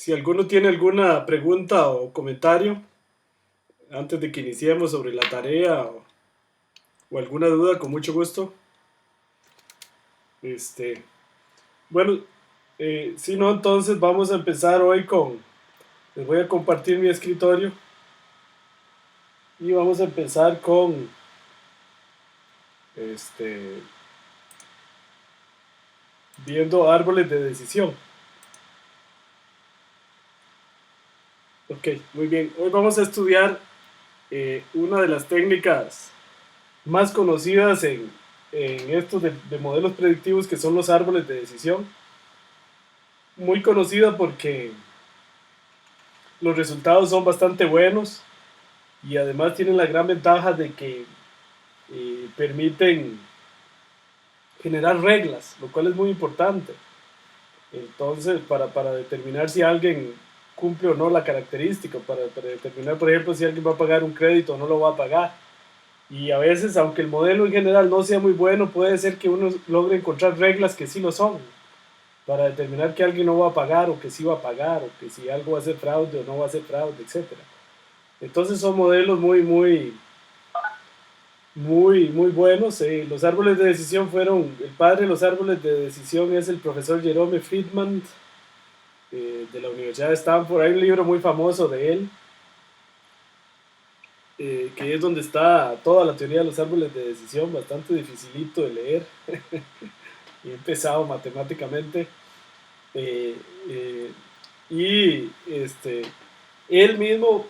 Si alguno tiene alguna pregunta o comentario antes de que iniciemos sobre la tarea o alguna duda, con mucho gusto. Este, bueno, si no, entonces vamos a empezar hoy les voy a compartir mi escritorio y vamos a empezar con, este, viendo árboles de decisión. Ok, muy bien. Hoy vamos a estudiar una de las técnicas más conocidas en estos de modelos predictivos, que son los árboles de decisión. Muy conocida porque los resultados son bastante buenos y además tienen la gran ventaja de que permiten generar reglas, lo cual es muy importante. Entonces, para determinar si alguien cumple o no la característica, para determinar, por ejemplo, si alguien va a pagar un crédito o no lo va a pagar. Y a veces, aunque el modelo en general no sea muy bueno, puede ser que uno logre encontrar reglas que sí lo son, para determinar que alguien no va a pagar o que sí va a pagar, o que si algo va a ser fraude o no va a ser fraude, etcétera. Entonces son modelos muy buenos. Los árboles de decisión fueron, el padre de los árboles de decisión es el profesor Jerome Friedman, de la Universidad de Stanford. Hay un libro muy famoso de él, que es donde está toda la teoría de los árboles de decisión, bastante dificilito de leer y pesado matemáticamente. Eh, eh, y él mismo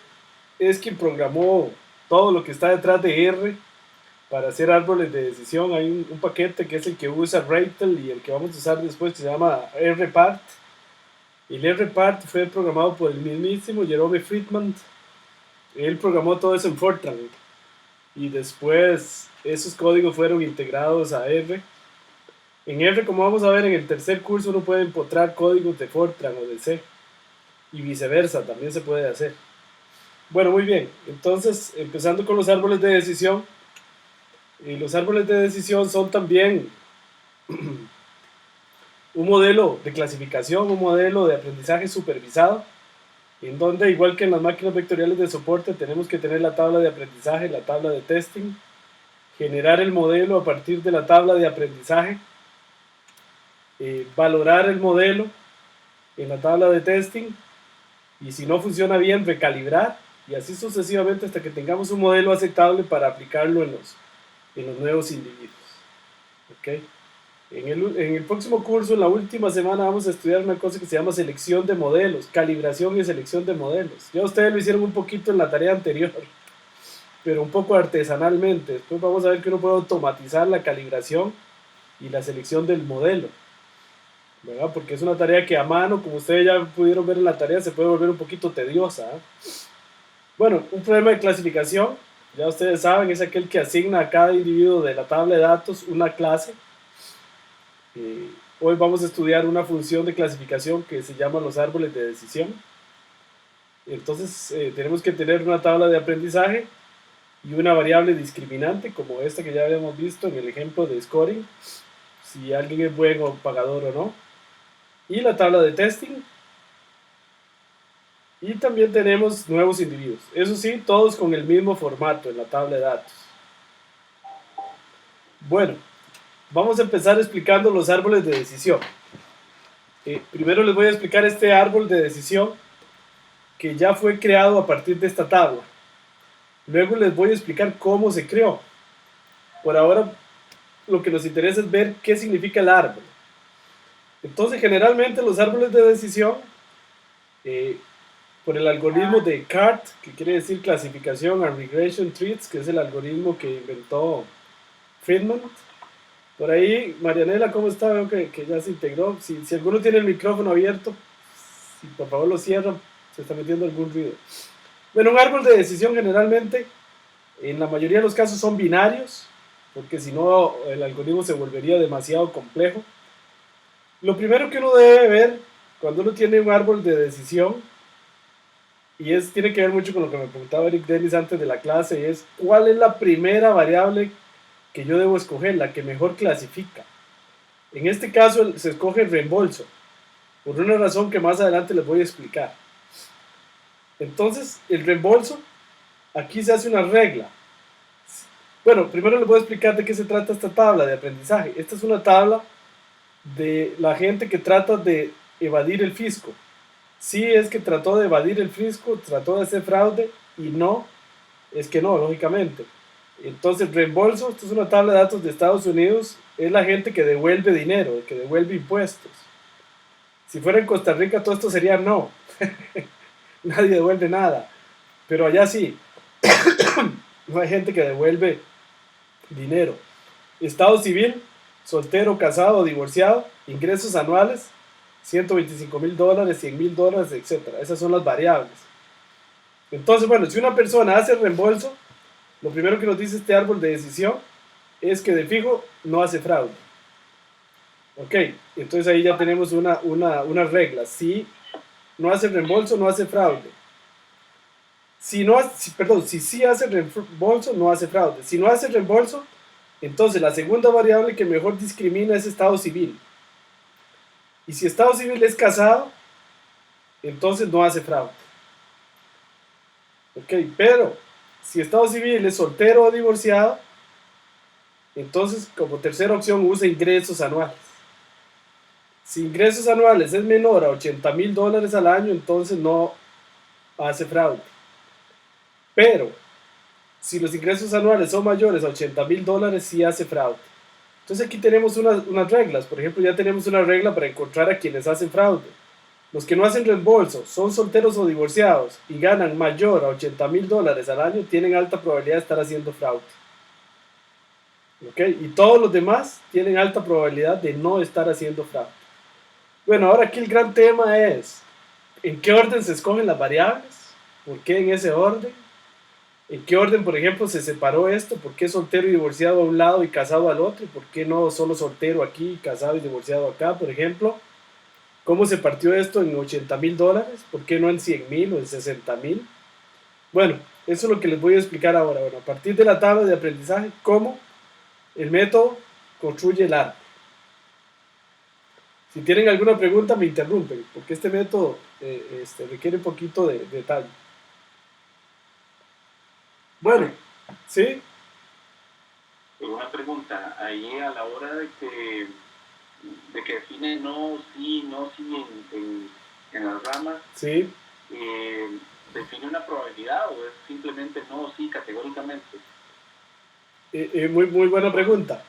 es quien programó todo lo que está detrás de R para hacer árboles de decisión. Hay un paquete que es el que usa Reitel y el que vamos a usar después, que se llama RPart. El RPart fue programado por el mismísimo Jerome Friedman. Él programó todo eso en Fortran y después esos códigos fueron integrados a R. En R, como vamos a ver en el tercer curso, uno puede empotrar códigos de Fortran o de C y viceversa, también se puede hacer. Bueno, muy bien, entonces empezando con los árboles de decisión. Los árboles de decisión son también un modelo de clasificación, un modelo de aprendizaje supervisado, en donde, igual que en las máquinas vectoriales de soporte, tenemos que tener la tabla de aprendizaje, la tabla de testing, generar el modelo a partir de la tabla de aprendizaje, valorar el modelo en la tabla de testing, y si no funciona bien, recalibrar, y así sucesivamente hasta que tengamos un modelo aceptable para aplicarlo en los nuevos individuos. ¿Okay? En el próximo curso, en la última semana, vamos a estudiar una cosa que se llama selección de modelos, calibración y selección de modelos. Ya ustedes lo hicieron un poquito en la tarea anterior, pero un poco artesanalmente. Después vamos a ver que uno puede automatizar la calibración y la selección del modelo, ¿verdad? Porque es una tarea que a mano, como ustedes ya pudieron ver en la tarea, se puede volver un poquito tediosa, ¿eh? Bueno, un problema de clasificación, ya ustedes saben, es aquel que asigna a cada individuo de la tabla de datos una clase. Hoy vamos a estudiar una función de clasificación que se llama los árboles de decisión. Entonces tenemos que tener una tabla de aprendizaje y una variable discriminante, como esta que ya habíamos visto en el ejemplo de scoring, si alguien es buen o pagador o no, y la tabla de testing, y también tenemos nuevos individuos. Eso sí, todos con el mismo formato en la tabla de datos. Bueno, vamos a empezar explicando los árboles de decisión. Primero les voy a explicar este árbol de decisión que ya fue creado a partir de esta tabla. Luego les voy a explicar cómo se creó. Por ahora, lo que nos interesa es ver qué significa el árbol. Entonces, generalmente los árboles de decisión, por el algoritmo de CART, que quiere decir clasificación and regression trees, que es el algoritmo que inventó Friedman. Por ahí, Marianela, ¿cómo está? Veo que ya se integró. Si alguno tiene el micrófono abierto, si por favor lo cierran, se está metiendo algún ruido. Bueno, un árbol de decisión generalmente, en la mayoría de los casos, son binarios, porque si no el algoritmo se volvería demasiado complejo. Lo primero que uno debe ver cuando uno tiene un árbol de decisión, y tiene que ver mucho con lo que me preguntaba Eric Dennis antes de la clase, es cuál es la primera variable que yo debo escoger, la que mejor clasifica. En este caso se escoge el reembolso. por una razón que más adelante les voy a explicar. Entonces, el reembolso, aquí se hace una regla. Bueno, primero les voy a explicar de qué se trata esta tabla de aprendizaje. Esta es una tabla de la gente que trata de evadir el fisco. Sí es que trató de evadir el fisco, trató de hacer fraude, y no, es que no, lógicamente. Entonces, reembolso, esto es una tabla de datos de Estados Unidos, es la gente que devuelve dinero, que devuelve impuestos. Si fuera en Costa Rica, todo esto sería no. Nadie devuelve nada. Pero allá sí, no hay gente que devuelve dinero. Estado civil, soltero, casado, divorciado, ingresos anuales, $125,000, $100,000, etc. Esas son las variables. Entonces, bueno, si una persona hace reembolso, lo primero que nos dice este árbol de decisión es que de fijo no hace fraude. Ok, entonces ahí ya tenemos una regla. Si no hace reembolso, no hace fraude. Si sí hace reembolso, no hace fraude. Si no hace reembolso, entonces la segunda variable que mejor discrimina es estado civil. Y si estado civil es casado, entonces no hace fraude. Ok, pero si estado civil es soltero o divorciado, entonces como tercera opción usa ingresos anuales. Si ingresos anuales es menor a $80,000 al año, entonces no hace fraude. Pero si los ingresos anuales son mayores a $80,000, sí hace fraude. Entonces aquí tenemos unas reglas. Por ejemplo, ya tenemos una regla para encontrar a quienes hacen fraude. Los que no hacen reembolso, son solteros o divorciados y ganan mayor a $80,000 al año, tienen alta probabilidad de estar haciendo fraude. ¿Ok? Y todos los demás tienen alta probabilidad de no estar haciendo fraude. Bueno, ahora aquí el gran tema es, ¿en qué orden se escogen las variables? ¿Por qué en ese orden? ¿En qué orden, por ejemplo, se separó esto? ¿Por qué soltero y divorciado a un lado y casado al otro? ¿Por qué no solo soltero aquí, casado y divorciado acá, por ejemplo? ¿Cómo se partió esto en $80,000? ¿Por qué no en 100,000 o en 60,000? Bueno, eso es lo que les voy a explicar ahora. Bueno, a partir de la tabla de aprendizaje, cómo el método construye el árbol. Si tienen alguna pregunta, me interrumpen, porque este método requiere un poquito de detalle. Bueno, ¿sí? Una pregunta, ahí a la hora de que define no, sí en las ramas, Sí. ¿define una probabilidad o es simplemente no, sí, categóricamente? Muy buena pregunta.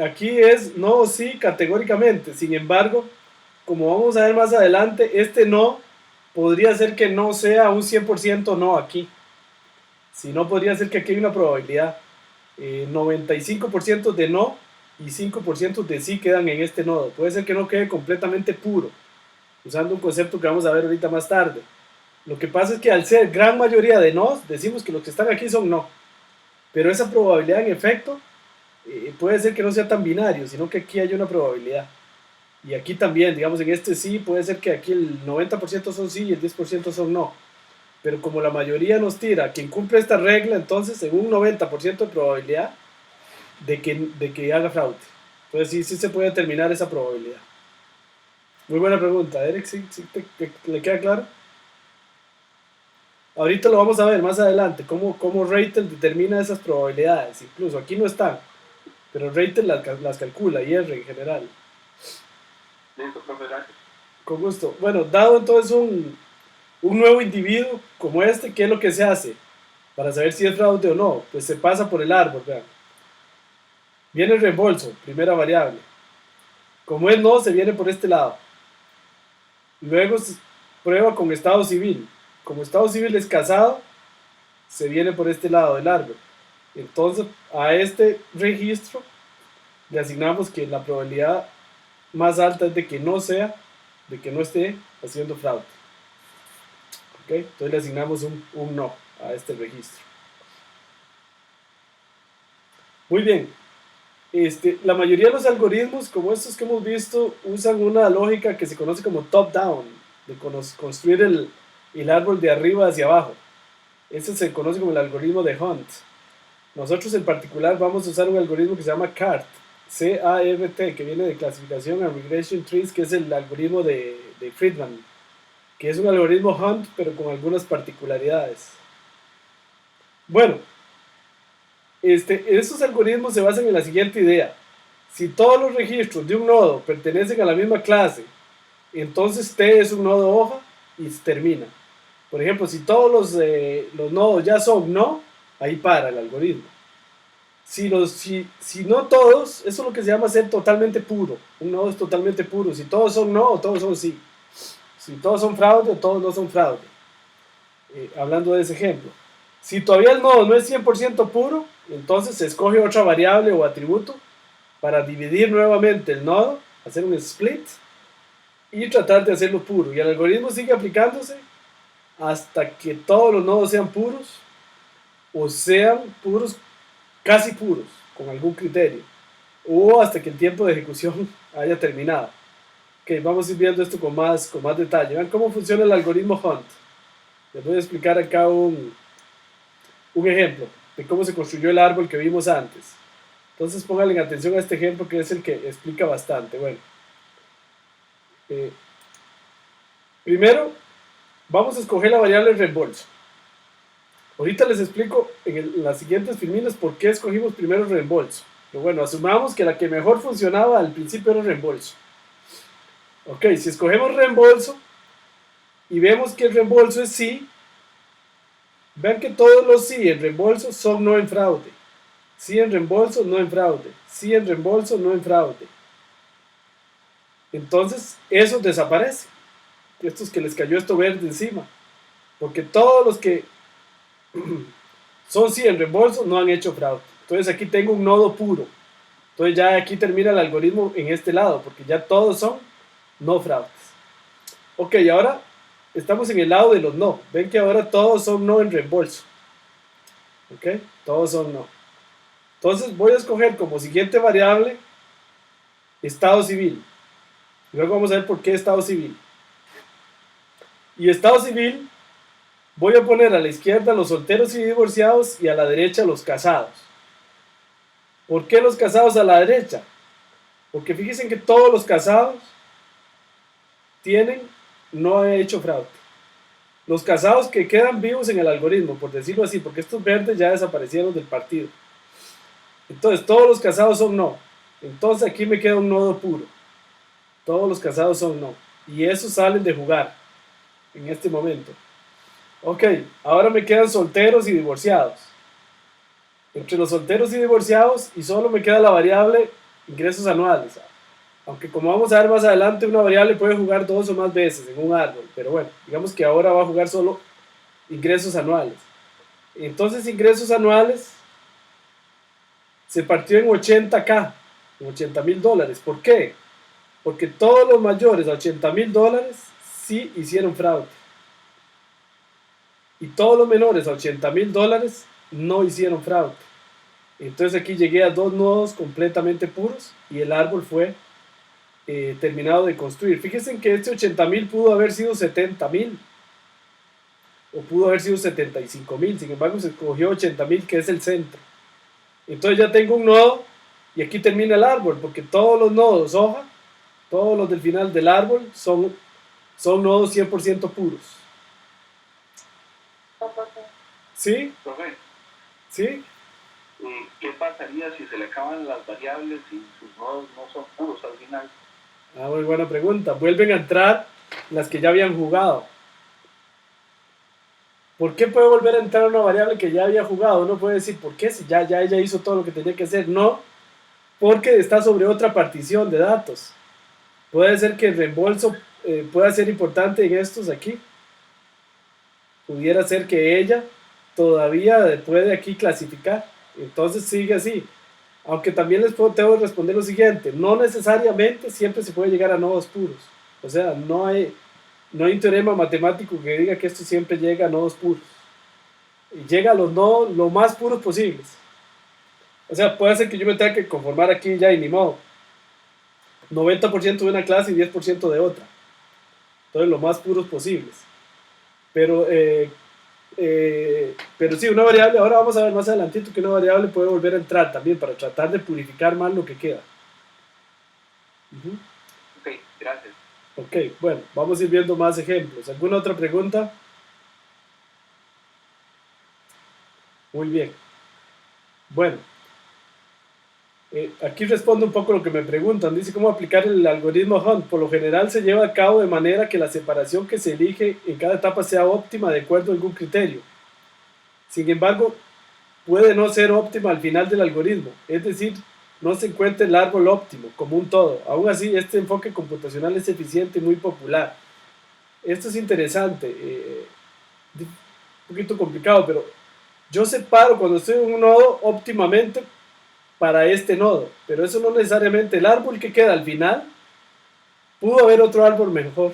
Aquí es no o sí categóricamente. Sin embargo, como vamos a ver más adelante, este no podría ser que no sea un 100% no aquí. Si no, podría ser que aquí hay una probabilidad. 95% de no y 5% de sí quedan en este nodo. Puede ser que no quede completamente puro, usando un concepto que vamos a ver ahorita más tarde. Lo que pasa es que al ser gran mayoría de no, decimos que los que están aquí son no. Pero esa probabilidad en efecto puede ser que no sea tan binario, sino que aquí hay una probabilidad. Y aquí también, digamos, en este sí, puede ser que aquí el 90% son sí y el 10% son no. Pero como la mayoría nos tira, quien cumple esta regla, entonces en un 90% de probabilidad de que haga fraude. Entonces sí se puede determinar esa probabilidad. Muy buena pregunta, Eric, ¿sí le queda claro? Ahorita lo vamos a ver más adelante, cómo Reitel determina esas probabilidades. Incluso aquí no están, pero Reitel las calcula, y R en general. Listo, profe, gracias. Con gusto. Bueno, dado entonces un nuevo individuo como este, ¿qué es lo que se hace? Para saber si es fraude o no, pues se pasa por el árbol, vean. Viene el reembolso, primera variable. Como es no, se viene por este lado. Luego se prueba con estado civil. Como estado civil es casado, se viene por este lado del árbol. Entonces, a este registro le asignamos que la probabilidad más alta es de que no esté haciendo fraude. ¿Ok? Entonces le asignamos un no a este registro. Muy bien. La mayoría de los algoritmos, como estos que hemos visto, usan una lógica que se conoce como top-down, de construir el árbol de arriba hacia abajo. Ese se conoce como el algoritmo de Hunt. Nosotros en particular vamos a usar un algoritmo que se llama CART, CART, que viene de Classification and Regression Trees, que es el algoritmo de Friedman, que es un algoritmo Hunt, pero con algunas particularidades. Bueno, estos algoritmos se basan en la siguiente idea. Si todos los registros de un nodo pertenecen a la misma clase, entonces T es un nodo hoja y se termina. Por ejemplo, si todos los nodos ya son no, ahí para el algoritmo. Si no todos, eso es lo que se llama ser totalmente puro. Un nodo es totalmente puro. Si todos son no o todos son sí. Si todos son fraude o todos no son fraude. Hablando de ese ejemplo. Si todavía el nodo no es 100% puro, entonces se escoge otra variable o atributo para dividir nuevamente el nodo, hacer un split y tratar de hacerlo puro. Y el algoritmo sigue aplicándose hasta que todos los nodos sean puros o sean puros, casi puros, con algún criterio, o hasta que el tiempo de ejecución haya terminado. Ok, vamos a ir viendo esto con más detalle. Vean cómo funciona el algoritmo Hunt. Les voy a explicar acá un ejemplo de cómo se construyó el árbol que vimos antes. Entonces pónganle atención a este ejemplo que es el que explica bastante. Bueno, primero vamos a escoger la variable reembolso. Ahorita les explico en las siguientes filminas por qué escogimos primero reembolso. Pero bueno, asumamos que la que mejor funcionaba al principio era reembolso. Ok, si escogemos reembolso y vemos que el reembolso es sí, vean que todos los sí en reembolso son no en fraude. Sí en reembolso, no en fraude. Sí en reembolso, no en fraude. Entonces, eso desaparece. Estos que les cayó esto verde encima. Porque todos los que son sí en reembolso no han hecho fraude. Entonces aquí tengo un nodo puro. Entonces ya aquí termina el algoritmo en este lado, porque ya todos son no fraudes. Ok, ahora estamos en el lado de los no. Ven que ahora todos son no en reembolso. Ok, todos son no. Entonces voy a escoger como siguiente variable estado civil. Luego vamos a ver por qué estado civil. Y estado civil voy a poner a la izquierda los solteros y divorciados y a la derecha los casados. ¿Por qué los casados a la derecha? Porque fíjense que todos los casados no han hecho fraude. Los casados que quedan vivos en el algoritmo, por decirlo así, porque estos verdes ya desaparecieron del partido. Entonces, todos los casados son no. Entonces aquí me queda un nodo puro. Todos los casados son no. Y esos salen de jugar en este momento. Ok, ahora me quedan solteros y divorciados. Entre los solteros y divorciados, y solo me queda la variable ingresos anuales. Aunque como vamos a ver más adelante, una variable puede jugar 2 o más veces en un árbol. Pero bueno, digamos que ahora va a jugar solo ingresos anuales. Entonces ingresos anuales se partió en 80K, en $80,000. ¿Por qué? Porque todos los mayores a $80,000 sí hicieron fraude. Y todos los menores a $80,000 no hicieron fraude. Entonces aquí llegué a 2 nodos completamente puros y el árbol fue terminado de construir. Fíjense que este 80,000 pudo haber sido 70,000 o pudo haber sido 75,000. Sin embargo, se escogió 80,000, que es el centro. Entonces ya tengo un nodo y aquí termina el árbol, porque todos los nodos hoja, todos los del final del árbol son nodos 100% puros. ¿Sí? ¿Sí? ¿Qué pasaría si se le acaban las variables y sus nodos no son puros al final? Muy buena pregunta. Vuelven a entrar las que ya habían jugado. ¿Por qué puede volver a entrar una variable que ya había jugado? Uno puede decir, ¿por qué? Si ya ella hizo todo lo que tenía que hacer. No, porque está sobre otra partición de datos. Puede ser que el reembolso pueda ser importante en estos aquí. Pudiera ser que ella todavía puede aquí clasificar. Entonces sigue así. Aunque también tengo que responder lo siguiente. No necesariamente siempre se puede llegar a nodos puros. O sea, no hay un teorema matemático que diga que esto siempre llega a nodos puros. Llega a los nodos lo más puros posibles. O sea, puede ser que yo me tenga que conformar aquí ya y ni modo. 90% de una clase y 10% de otra. Entonces, lo más puros posibles. Pero sí, una variable, ahora vamos a ver más adelantito que una variable puede volver a entrar también para tratar de purificar más lo que queda. Ujú. Ok, gracias. Ok, bueno, vamos a ir viendo más ejemplos. ¿Alguna otra pregunta? Muy bien. Bueno, aquí respondo un poco lo que me preguntan. Dice cómo aplicar el algoritmo Hunt. Por lo general se lleva a cabo de manera que la separación que se elige en cada etapa sea óptima de acuerdo a algún criterio. Sin embargo, puede no ser óptima al final del algoritmo, es decir, no se encuentra el árbol óptimo como un todo. Aún así, este enfoque computacional es eficiente y muy popular. Esto es interesante, un poquito complicado, pero yo separo cuando estoy en un nodo óptimamente para este nodo, pero eso no necesariamente el árbol que queda al final, pudo haber otro árbol mejor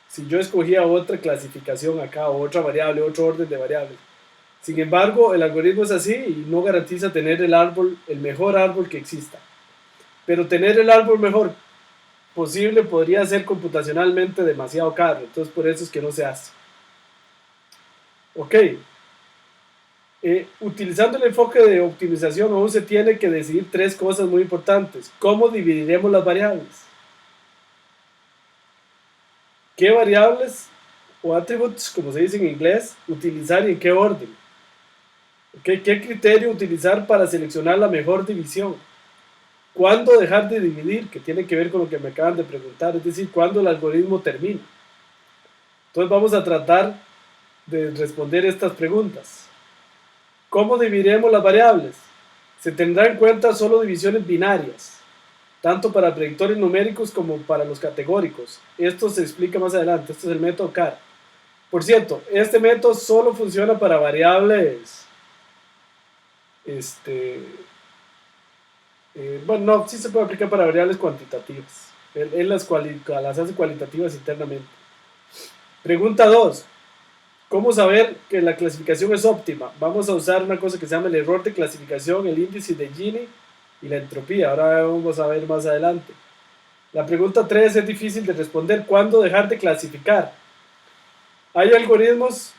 si yo escogía otra clasificación acá o otra variable, otro orden de variables. Sin embargo, el algoritmo es así y no garantiza tener el árbol, el mejor árbol que exista. Pero tener el árbol mejor posible podría ser computacionalmente demasiado caro, entonces por eso es que no se hace. Ok, utilizando el enfoque de optimización aún se tiene que decidir tres cosas muy importantes. ¿Cómo dividiremos las variables? ¿Qué variables o attributes, como se dice en inglés, utilizar y en qué orden? Okay, ¿qué criterio utilizar para seleccionar la mejor división? ¿Cuándo dejar de dividir? Que tiene que ver con lo que me acaban de preguntar, es decir, ¿cuándo el algoritmo termina? Entonces vamos a tratar de responder estas preguntas. ¿Cómo dividiremos las variables? Se tendrá en cuenta solo divisiones binarias, tanto para predictores numéricos como para los categóricos. Esto se explica más adelante, este es el método CAR. Por cierto, este método solo funciona para variables, este, bueno, no, sí se puede aplicar para variables cuantitativas. Él las hace cualitativas internamente. Pregunta 2. ¿Cómo saber que la clasificación es óptima? Vamos a usar una cosa que se llama el error de clasificación, el índice de Gini y la entropía. Ahora vamos a ver más adelante. La pregunta 3 es difícil de responder. ¿Cuándo dejar de clasificar? Hay algoritmos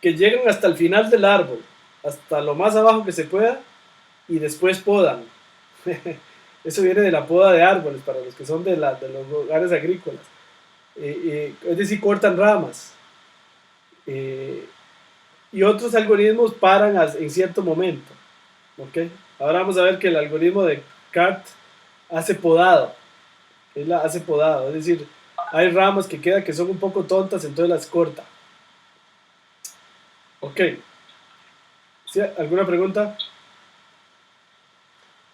que llegan hasta el final del árbol, hasta lo más abajo que se pueda, y después podan. Eso viene de la poda de árboles, para los que son de los lugares agrícolas. Es decir, cortan ramas. Eh, y otros algoritmos paran en cierto momento. ¿Okay? Ahora vamos a ver que el algoritmo de CART hace podado. Él hace podado, es decir, hay ramas que quedan que son un poco tontas, entonces las corta. Ok. ¿Sí? ¿Alguna pregunta?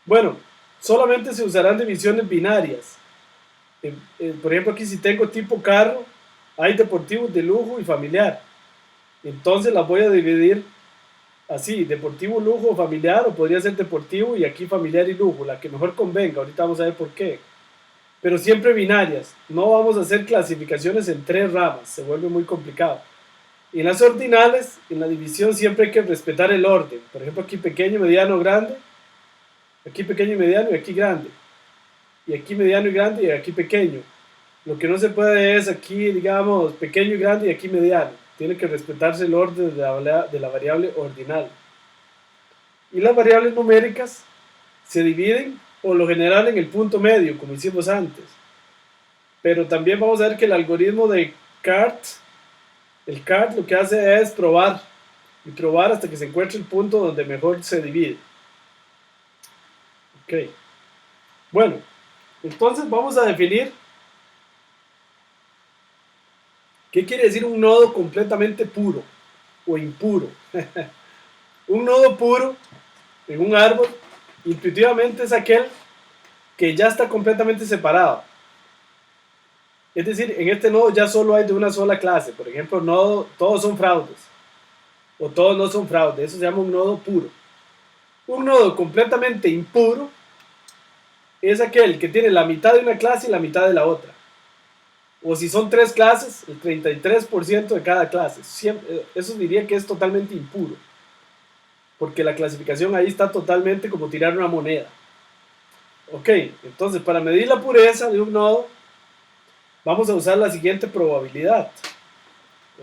Bueno, solamente se usarán divisiones binarias. Por ejemplo, aquí si tengo tipo carro, hay deportivos de lujo y familiar. Entonces las voy a dividir así, deportivo, lujo, familiar, o podría ser deportivo y aquí familiar y lujo, la que mejor convenga. Ahorita vamos a ver por qué. Pero siempre binarias. No vamos a hacer clasificaciones en tres ramas, se vuelve muy complicado. Y en las ordinales, en la división siempre hay que respetar el orden. Por ejemplo, aquí pequeño, mediano, grande. Aquí pequeño y mediano y aquí grande. Y aquí mediano y grande y aquí pequeño. Lo que no se puede es aquí, digamos, pequeño y grande y aquí mediano. Tiene que respetarse el orden de la variable ordinal. Y las variables numéricas se dividen por lo general en el punto medio, como hicimos antes. Pero también vamos a ver que el algoritmo de CART, el CART lo que hace es probar y probar hasta que se encuentre el punto donde mejor se divide. Ok. Bueno, entonces vamos a definir qué quiere decir un nodo completamente puro o impuro. Un nodo puro en un árbol intuitivamente es aquel que ya está completamente separado. Es decir, en este nodo ya solo hay de una sola clase. Por ejemplo, nodo, todos son fraudes o todos no son fraudes. Eso se llama un nodo puro. Un nodo completamente impuro es aquel que tiene la mitad de una clase y la mitad de la otra. O si son tres clases, el 33% de cada clase. Eso diría que es totalmente impuro. Porque la clasificación ahí está totalmente como tirar una moneda. Ok, entonces para medir la pureza de un nodo, vamos a usar la siguiente probabilidad.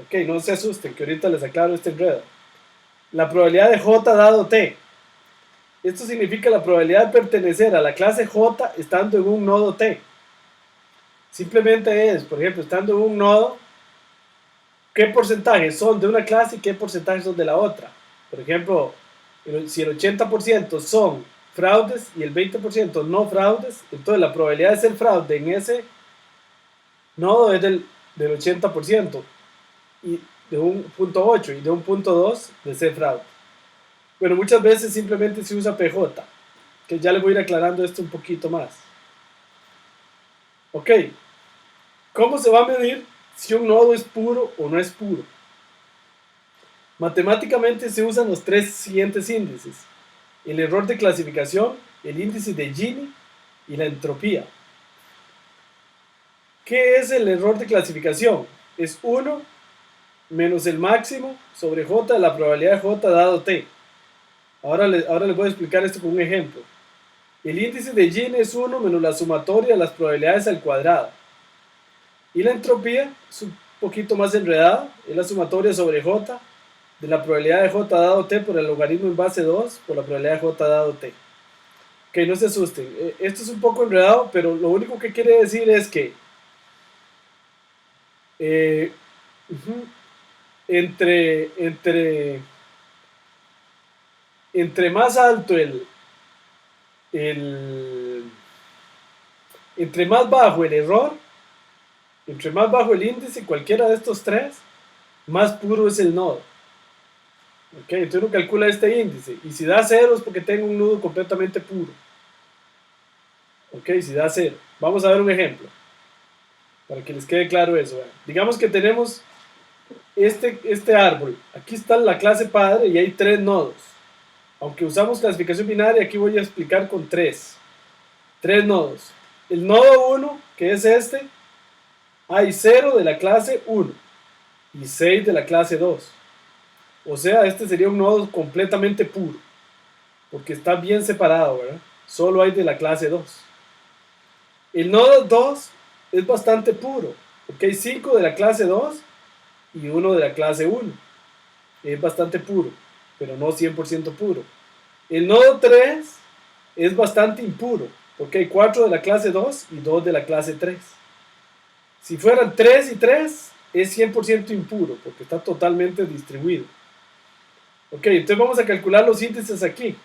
Ok, no se asusten, que ahorita les aclaro este enredo. La probabilidad de J dado T. Esto significa la probabilidad de pertenecer a la clase J estando en un nodo T. Simplemente es, por ejemplo, estando en un nodo, qué porcentajes son de una clase y qué porcentajes son de la otra. Por ejemplo, si el 80% son fraudes y el 20% no fraudes, entonces la probabilidad de ser fraude en ese nodo es del 80% y de un punto 8 y de un punto 2 de ser fraude. Bueno, muchas veces simplemente se usa PJ, que ya le voy a ir aclarando esto un poquito más. Ok, ¿cómo se va a medir si un nodo es puro o no es puro? Matemáticamente se usan los tres siguientes índices: el error de clasificación, el índice de Gini y la entropía. ¿Qué es el error de clasificación? Es 1 menos el máximo sobre J de la probabilidad de J dado T. Ahora les voy a explicar esto con un ejemplo. El índice de Gini es 1 menos la sumatoria de las probabilidades al cuadrado. Y la entropía es un poquito más enredada, es la sumatoria sobre J de la probabilidad de J dado T por el logaritmo en base 2 por la probabilidad de J dado T. Ok, no se asusten. Esto es un poco enredado, pero lo único que quiere decir es que eh, entre, entre, entre más alto el entre más bajo el error, entre más bajo el índice, cualquiera de estos tres, más puro es el nodo. Ok, entonces uno calcula este índice y si da 0 es porque tengo un nudo completamente puro. Ok, si da 0. Vamos a ver un ejemplo para que les quede claro eso. Digamos que tenemos este árbol. Aquí está la clase padre y hay 3 nodos. Aunque usamos clasificación binaria, aquí voy a explicar con 3 nodos. El nodo 1, que es este, hay 0 de la clase 1 y 6 de la clase 2. O sea, este sería un nodo completamente puro, porque está bien separado, ¿verdad? Solo hay de la clase 2. El nodo 2 es bastante puro, porque hay 5 de la clase 2 y 1 de la clase 1. Es bastante puro, pero no 100% puro. El nodo 3 es bastante impuro, porque hay 4 de la clase 2 y 2 de la clase 3. Si fueran 3 y 3, es 100% impuro, porque está totalmente distribuido. Ok, entonces vamos a calcular los índices aquí.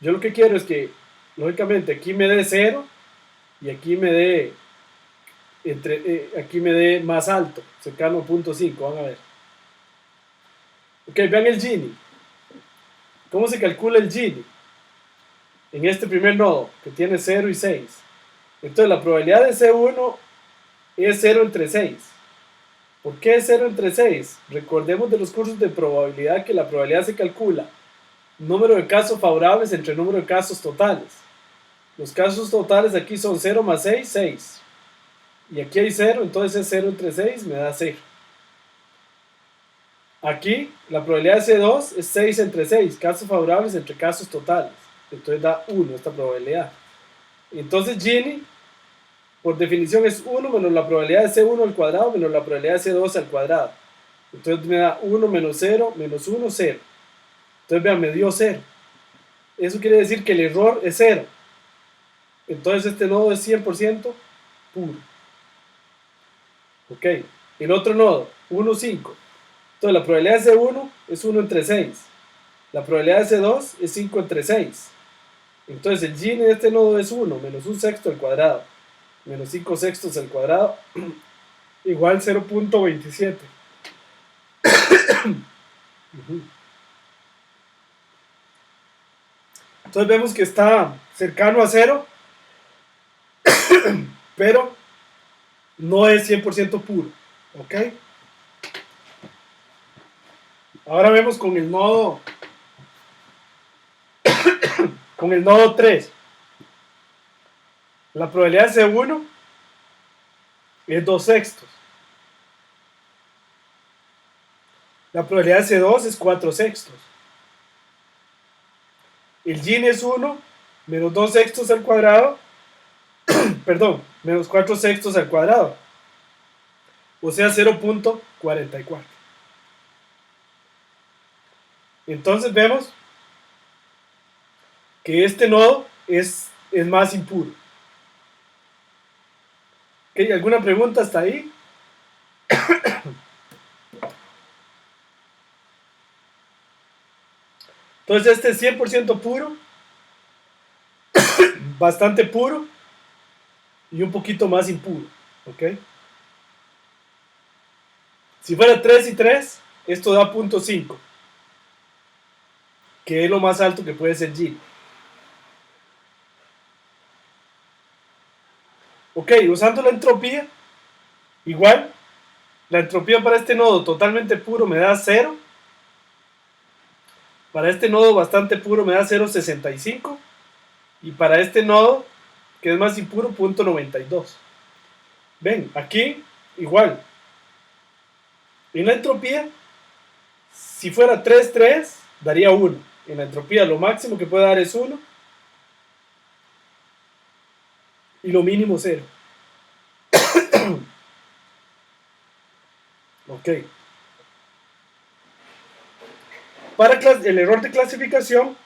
Yo lo que quiero es que, lógicamente, aquí me dé 0 y aquí me dé aquí me dé más alto, cercano a 0.5, van a ver. Ok, vean el Gini. ¿Cómo se calcula el Gini? En este primer nodo, que tiene 0 y 6. Entonces la probabilidad de C1 es 0 entre 6. ¿Por qué es 0 entre 6? Recordemos de los cursos de probabilidad que la probabilidad se calcula número de casos favorables entre número de casos totales. Los casos totales aquí son 0 más 6, 6. Y aquí hay 0, entonces es 0 entre 6, me da 0. Aquí la probabilidad de C2 es 6 entre 6, casos favorables entre casos totales. Entonces da 1 esta probabilidad. Entonces Gini, por definición, es 1 menos la probabilidad de C1 al cuadrado menos la probabilidad de C2 al cuadrado. Entonces me da 1 menos 0 menos 1, 0. Entonces vean, me dio 0. Eso quiere decir que el error es 0. Entonces este nodo es 100% puro. Ok, el otro nodo, 1, 5. Entonces la probabilidad de C1 es 1 entre 6. La probabilidad de C2 es 5 entre 6. Entonces el Gini de este nodo es 1 menos 1 sexto al cuadrado menos 5 sextos al cuadrado igual 0.27. Entonces vemos que está cercano a 0, pero no es 100% puro. ¿Ok? Ahora vemos con el nodo 3. La probabilidad de C1 es 2 sextos. La probabilidad de C2 es 4 sextos. El Gini es 1 menos 2 sextos al cuadrado, perdón, menos 4 sextos al cuadrado. O sea, 0.44. Entonces vemos que este nodo es más impuro. ¿Okay? ¿Alguna pregunta hasta ahí? Entonces este es 100% puro, bastante puro y un poquito más impuro. ¿Ok? Si fuera 3 y 3, esto da 0.5, que es lo más alto que puede ser G. Ok, usando la entropía, igual, la entropía para este nodo totalmente puro me da 0. Para este nodo bastante puro me da 0.65. Y para este nodo, que es más impuro, 0.92. Ven, aquí, igual. En la entropía, si fuera 3, 3, daría 1. En la entropía lo máximo que puede dar es 1. Y lo mínimo 0. Ok. Para el error de clasificación,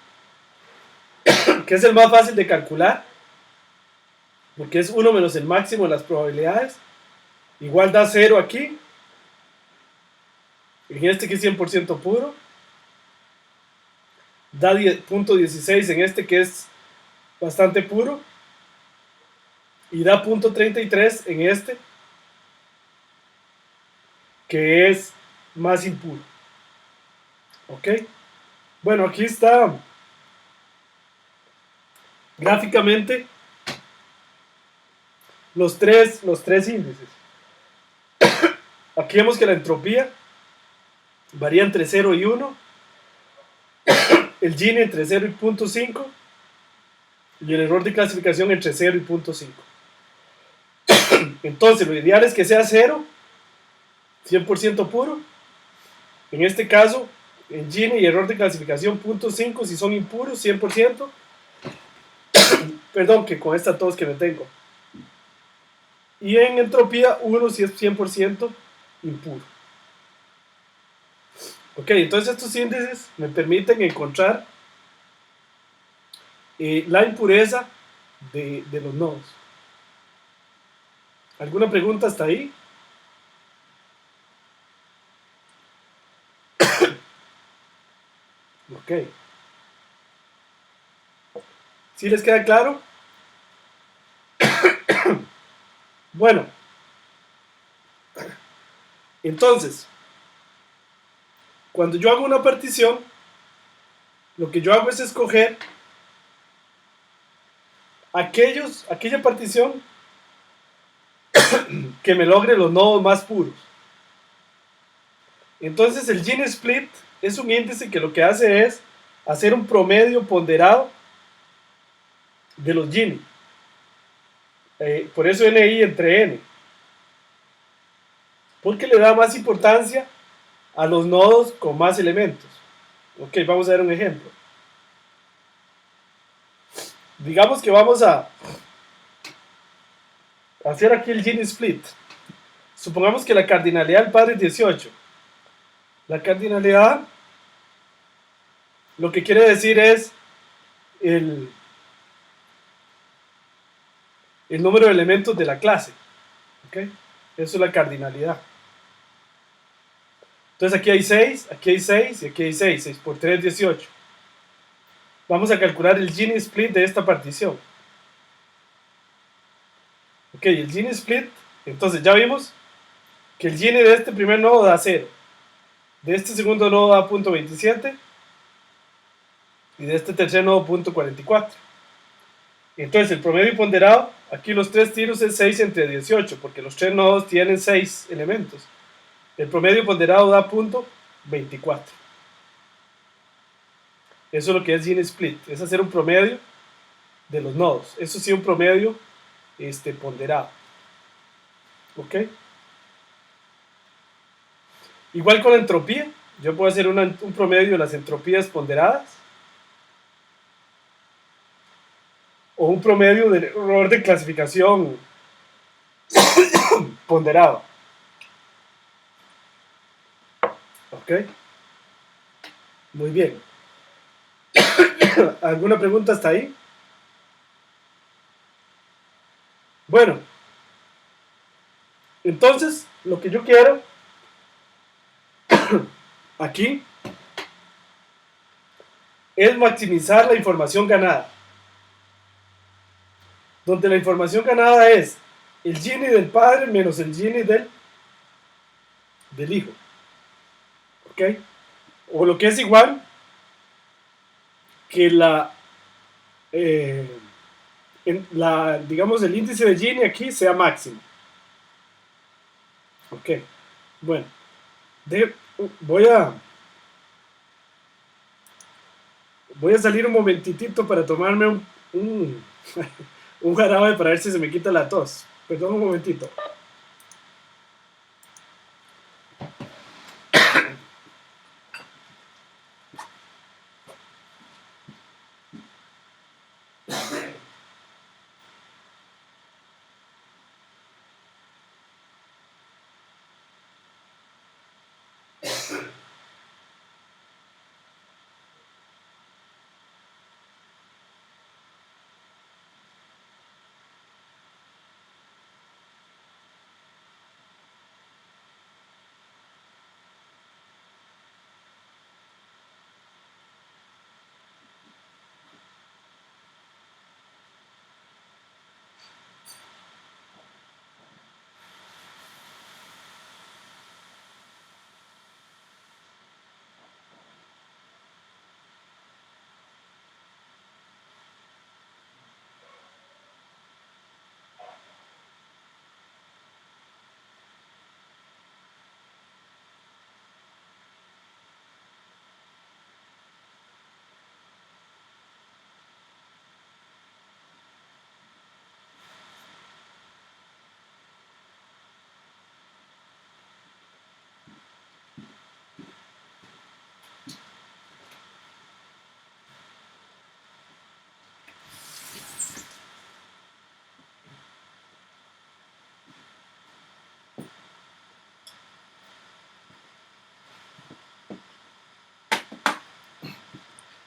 que es el más fácil de calcular, porque es 1 menos el máximo de las probabilidades, igual da 0 aquí, en este que es 100% puro, da 0.16 en este que es bastante puro, y da 0.33 en este que es más impuro. Ok, bueno, aquí está gráficamente los tres índices. Aquí vemos que la entropía varía entre 0 y 1, el Gini entre 0 y 0.5 y el error de clasificación entre 0 y 0.5. Entonces lo ideal es que sea 0, 100% puro. En este caso, en Gini y error de clasificación 0.5 si son impuros, 100%. Perdón, que con esta tos que me tengo. Y en entropía 1 si es 100% impuro. Ok, entonces estos índices me permiten encontrar la impureza de los nodos. ¿Alguna pregunta hasta ahí? Ok. ¿Sí les queda claro? Bueno, entonces, cuando yo hago una partición, lo que yo hago es escoger aquella partición que me logre los nodos más puros. Entonces el Gini Split es un índice que lo que hace es hacer un promedio ponderado de los Gini. Por eso NI entre N. Porque le da más importancia a los nodos con más elementos. Ok, vamos a ver un ejemplo. Digamos que vamos a hacer aquí el Gini Split. Supongamos que la cardinalidad del padre es 18. La cardinalidad lo que quiere decir es el número de elementos de la clase. ¿Okay? Eso es la cardinalidad. Entonces aquí hay 6, aquí hay 6 y aquí hay 6. 6 por 3, 18. Vamos a calcular el Gini Split de esta partición. Ok, el Gini Split, entonces ya vimos que el Gini de este primer nodo da 0. De este segundo nodo da 0.27 y de este tercer nodo 0.44. Entonces el promedio ponderado, aquí los tres tiros es 6 entre 18, porque los tres nodos tienen 6 elementos. El promedio ponderado da 0.24. Eso es lo que es Gini Split, es hacer un promedio de los nodos. Eso sí, un promedio ponderado. ¿Ok? Igual con la entropía, yo puedo hacer un promedio de las entropías ponderadas o un promedio del error de clasificación ponderado. ¿Ok? Muy bien. ¿Alguna pregunta hasta ahí? Bueno, entonces lo que yo quiero aquí es maximizar la información ganada, donde la información ganada es el Gini del padre menos el Gini del hijo, ¿ok? O lo que es igual que eh, digamos, el índice de Gini aquí sea máximo, ¿ok? Bueno, de, voy a voy a salir un momentitito para tomarme un jarabe para ver si se me quita la tos. Perdón un momentito.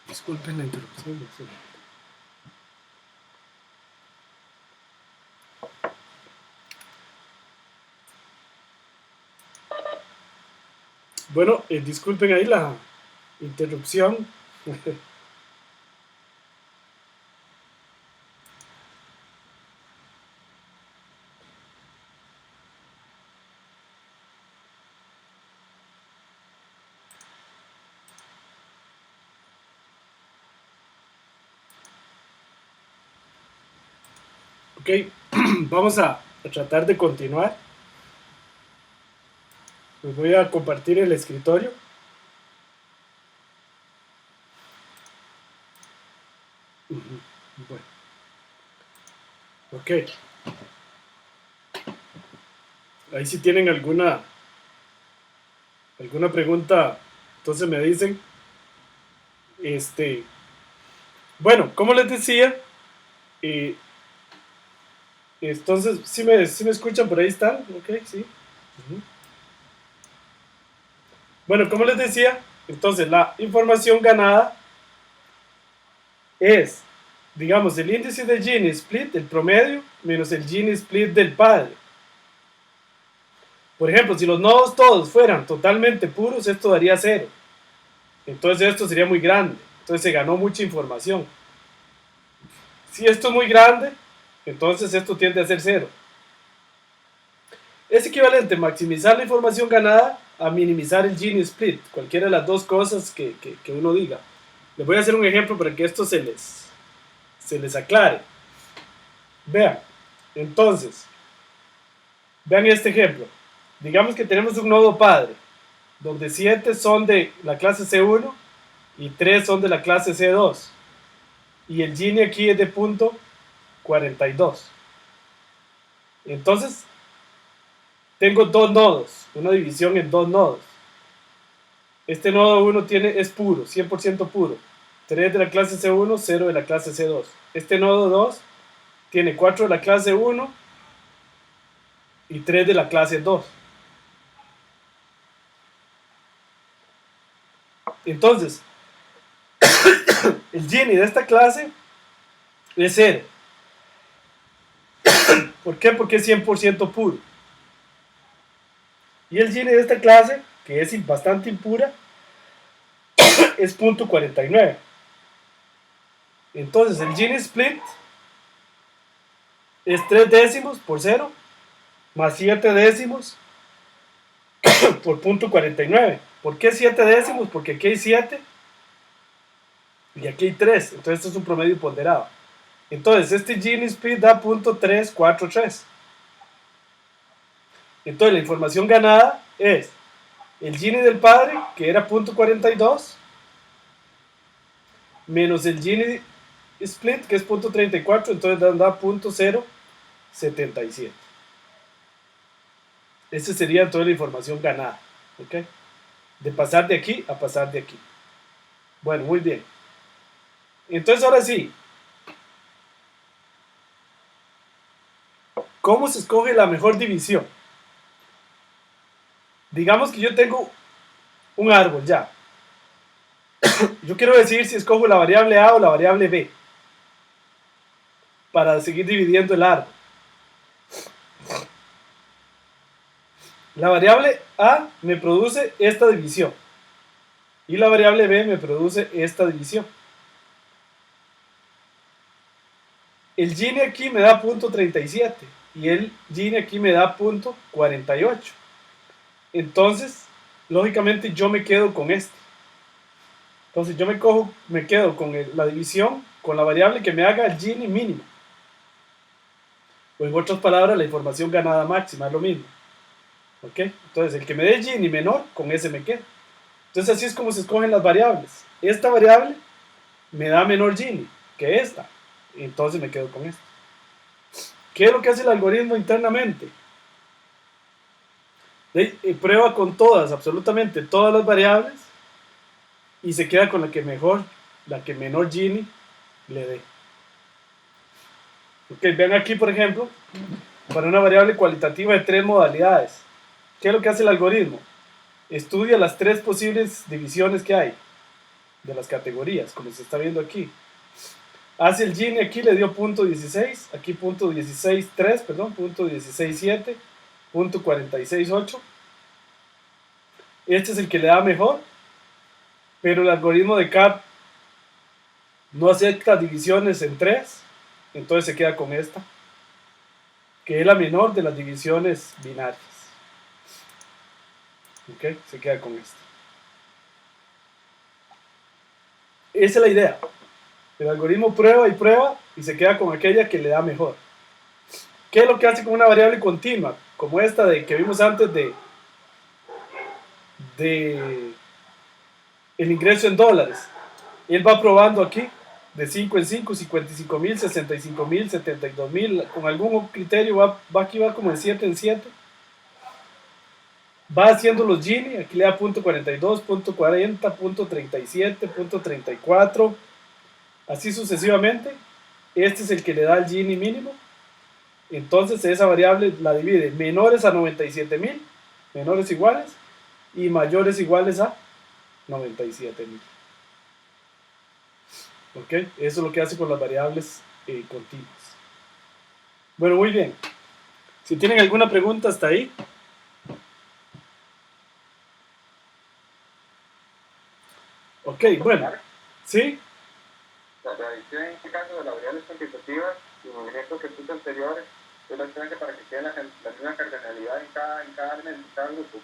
Disculpen la interrupción. Bueno, disculpen ahí la interrupción. Ok, vamos a tratar de continuar. Les voy a compartir el escritorio. Bueno, ok. Ahí si tienen alguna pregunta, entonces me dicen. Bueno, como les decía, eh, entonces, si me escuchan por ahí están, ok, sí. Uh-huh. Bueno, como les decía, entonces la información ganada es, digamos, el índice de Gini split, el promedio, menos el Gini split del padre. Por ejemplo, si los nodos todos fueran totalmente puros, esto daría 0. Entonces esto sería muy grande. Entonces se ganó mucha información. Si esto es muy grande, entonces esto tiende a ser 0. Es equivalente maximizar la información ganada a minimizar el Gini split, cualquiera de las dos cosas que uno diga. Les voy a hacer un ejemplo para que esto se les aclare. Vean, entonces, vean este ejemplo. Digamos que tenemos un nodo padre, donde 7 son de la clase C1 y 3 son de la clase C2. Y el Gini aquí es de punto 42. Entonces, tengo dos nodos, una división en dos nodos. Este nodo 1 es puro, 100% puro. 3 de la clase C1, 0 de la clase C2. Este nodo 2 tiene 4 de la clase 1 y 3 de la clase 2. Entonces, El Gini de esta clase es 0. ¿Por qué? Porque es 100% puro. Y el Gini de esta clase, que es bastante impura, es 0.49. Entonces el Gini split es 3 décimos por 0 más 7 décimos por 0.49. ¿Por qué 7 décimos? Porque aquí hay 7 y aquí hay 3. Entonces esto es un promedio ponderado. Entonces este Gini split da 0.343. Entonces la información ganada es el Gini del padre, que era 0.42, menos el Gini split, que es 0.34, entonces da 0.077. Esa sería toda la información ganada, ¿ok? De pasar de aquí a pasar de aquí. Bueno, muy bien. Entonces ahora sí, ¿cómo se escoge la mejor división? Digamos que yo tengo un árbol ya. Yo quiero decidir si escojo la variable A o la variable B para seguir dividiendo el árbol. La variable A me produce esta división y la variable B me produce esta división. El Gini aquí me da 0.37 y el Gini aquí me da 0.48. Entonces, lógicamente yo me quedo con este. Entonces yo me quedo con la división, con la variable que me haga el Gini mínimo. O en otras palabras, la información ganada máxima es lo mismo. ¿Ok? Entonces el que me dé Gini menor, con ese me quedo. Entonces así es como se escogen las variables. Esta variable me da menor Gini que esta. Entonces me quedo con esta. ¿Qué es lo que hace el algoritmo internamente? Prueba con todas, absolutamente todas las variables y se queda con la que menor Gini le dé. Ok, vean aquí, por ejemplo, para una variable cualitativa de 3 modalidades. ¿Qué es lo que hace el algoritmo? Estudia las 3 posibles divisiones que hay de las categorías, como se está viendo aquí. Hace el Gini, aquí le dio 0.16, aquí 0.163, perdón, 0.167, 0.468. Este es el que le da mejor, pero el algoritmo de CAP no acepta divisiones en 3, entonces se queda con esta, que es la menor de las divisiones binarias. Ok, se queda con esta. Esa es la idea. El algoritmo prueba y prueba y se queda con aquella que le da mejor. ¿Qué es lo que hace con una variable continua? Como esta que vimos antes de el ingreso en dólares. Él va probando aquí de 5 en 5, 55.000, 65.000, 72.000, con algún criterio aquí va como de 7 en 7. Va haciendo los Gini, aquí le da .42, .40, .37, .34, así sucesivamente. Este es el que le da el Gini mínimo. Entonces esa variable la divide menores a 97.000, menores iguales, y mayores iguales a 97.000. ¿Ok? Eso es lo que hace con las variables continuas. Bueno, muy bien. Si tienen alguna pregunta hasta ahí. Ok, bueno. ¿Sí? La tradición en este caso de las variables cuantitativas, y en el ejemplo que puse anteriores, es básicamente para que quede la misma cardinalidad en cada elemento, en cada grupo.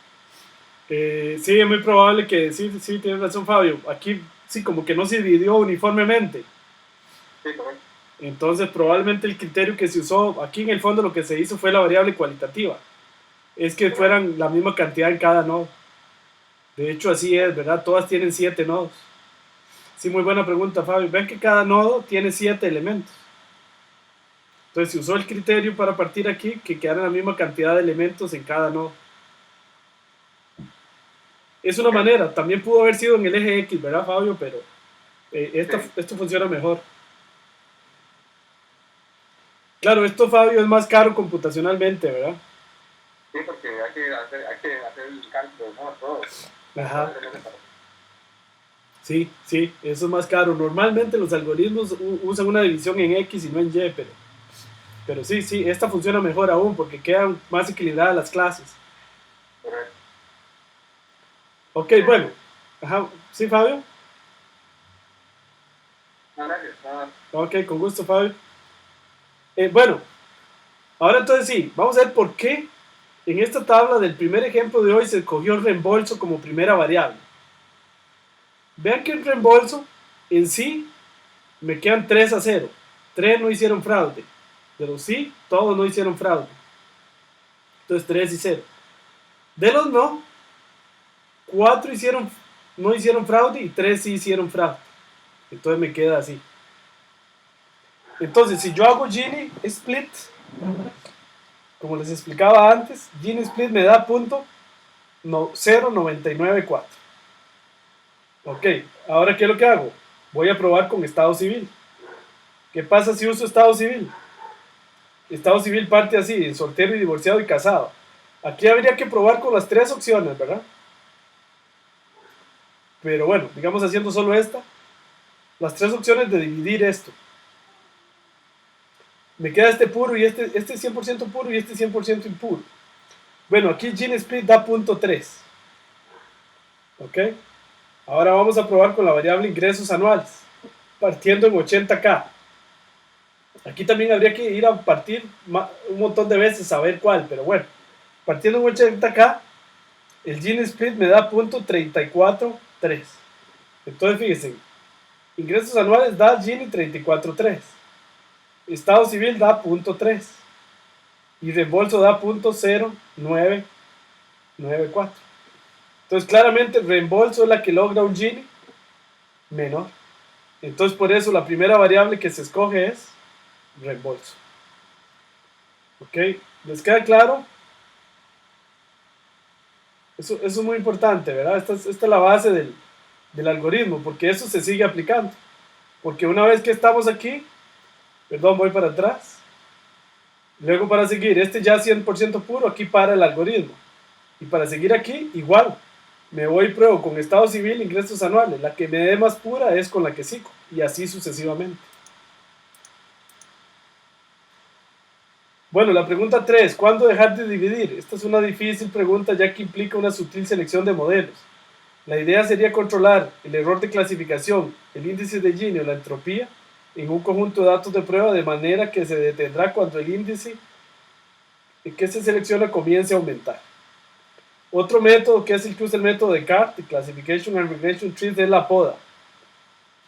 Sí, es muy probable que sí, tienes razón, Fabio. Aquí sí, como que no se dividió uniformemente. Sí, correcto. Entonces, probablemente el criterio que se usó, aquí en el fondo lo que se hizo fue la variable cualitativa. Es que fueran la misma cantidad en cada nodo. De hecho, así es, ¿verdad? Todas tienen 7 nodos. Sí, muy buena pregunta, Fabio. Ven que cada nodo tiene 7 elementos. Entonces se usó el criterio para partir aquí que quedaran la misma cantidad de elementos en cada nodo. Es una manera, también pudo haber sido en el eje X, ¿verdad, Fabio? Pero esto funciona mejor. Claro, esto, Fabio, es más caro computacionalmente, ¿verdad? Sí, porque hay que hacer el cálculo, ¿no? Todo. Ajá. Sí, sí, eso es más caro. Normalmente los algoritmos usan una división en X y no en Y, pero sí, sí, esta funciona mejor aún porque quedan más equilibradas las clases. Correcto. Ok, bueno. Ajá, sí, Fabio. No, gracias. No, Ok, con gusto, Fabio. Bueno, ahora entonces sí, vamos a ver por qué en esta tabla del primer ejemplo de hoy se escogió el reembolso como primera variable. Vean que el reembolso en sí me quedan 3-0. 3 no hicieron fraude, pero sí, todos no hicieron fraude. Entonces 3-0. De los no, 4 no hicieron fraude y 3 sí hicieron fraude. Entonces me queda así. Entonces, si yo hago Gini split, como les explicaba antes, Gini split me da punto 0.994. Ok, ahora ¿qué es lo que hago? Voy a probar con estado civil. ¿Qué pasa si uso estado civil? Estado civil parte así, soltero y divorciado y casado. Aquí habría que probar con las 3 opciones, ¿verdad? Pero bueno, digamos haciendo solo esta, las 3 opciones de dividir esto. Me queda este puro y este 100% puro y este 100% impuro. Bueno, aquí Gini split da punto 3. ¿Ok? Ahora vamos a probar con la variable ingresos anuales, partiendo en 80K. Aquí también habría que ir a partir un montón de veces a ver cuál, pero bueno, partiendo en 80K, el Gini split me da punto 34.3. Entonces fíjense, ingresos anuales da Gini 34.3, estado civil da punto 3 y reembolso da punto 0.994. Entonces claramente el reembolso es la que logra un Gini menor. Entonces por eso la primera variable que se escoge es reembolso. ¿Ok? ¿Les queda claro? Eso es muy importante, ¿verdad? Esta es la base del algoritmo, porque eso se sigue aplicando. Porque una vez que estamos aquí, perdón, voy para atrás, luego para seguir, este ya 100% puro, aquí para el algoritmo. Y para seguir aquí, igual, me voy y pruebo con estado civil, ingresos anuales. La que me dé más pura es con la que sigo, y así sucesivamente. Bueno, la pregunta 3, ¿cuándo dejar de dividir? Esta es una difícil pregunta ya que implica una sutil selección de modelos. La idea sería controlar el error de clasificación, el índice de Gini o la entropía en un conjunto de datos de prueba de manera que se detendrá cuando el índice que se selecciona comience a aumentar. Otro método que es el que usa el método de CART, de Classification and Regression Trees, es la poda.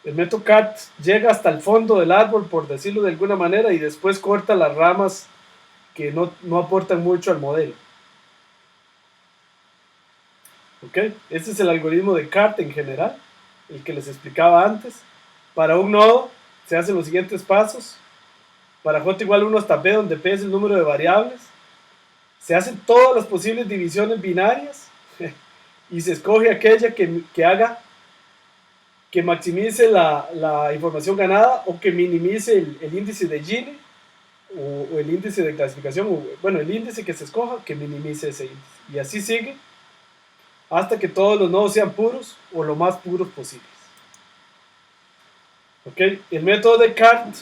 El método CART llega hasta el fondo del árbol, por decirlo de alguna manera, y después corta las ramas que no aportan mucho al modelo. ¿Ok? Este es el algoritmo de CART en general, el que les explicaba antes. Para un nodo se hacen los siguientes pasos. Para J igual 1 hasta P, donde P es el número de variables, se hacen todas las posibles divisiones binarias y se escoge aquella que haga que maximice la información ganada o que minimice el índice de Gini o el índice de clasificación, bueno, el índice que se escoja que minimice ese índice. Y así sigue hasta que todos los nodos sean puros o lo más puros posibles. ¿Ok? El método de CART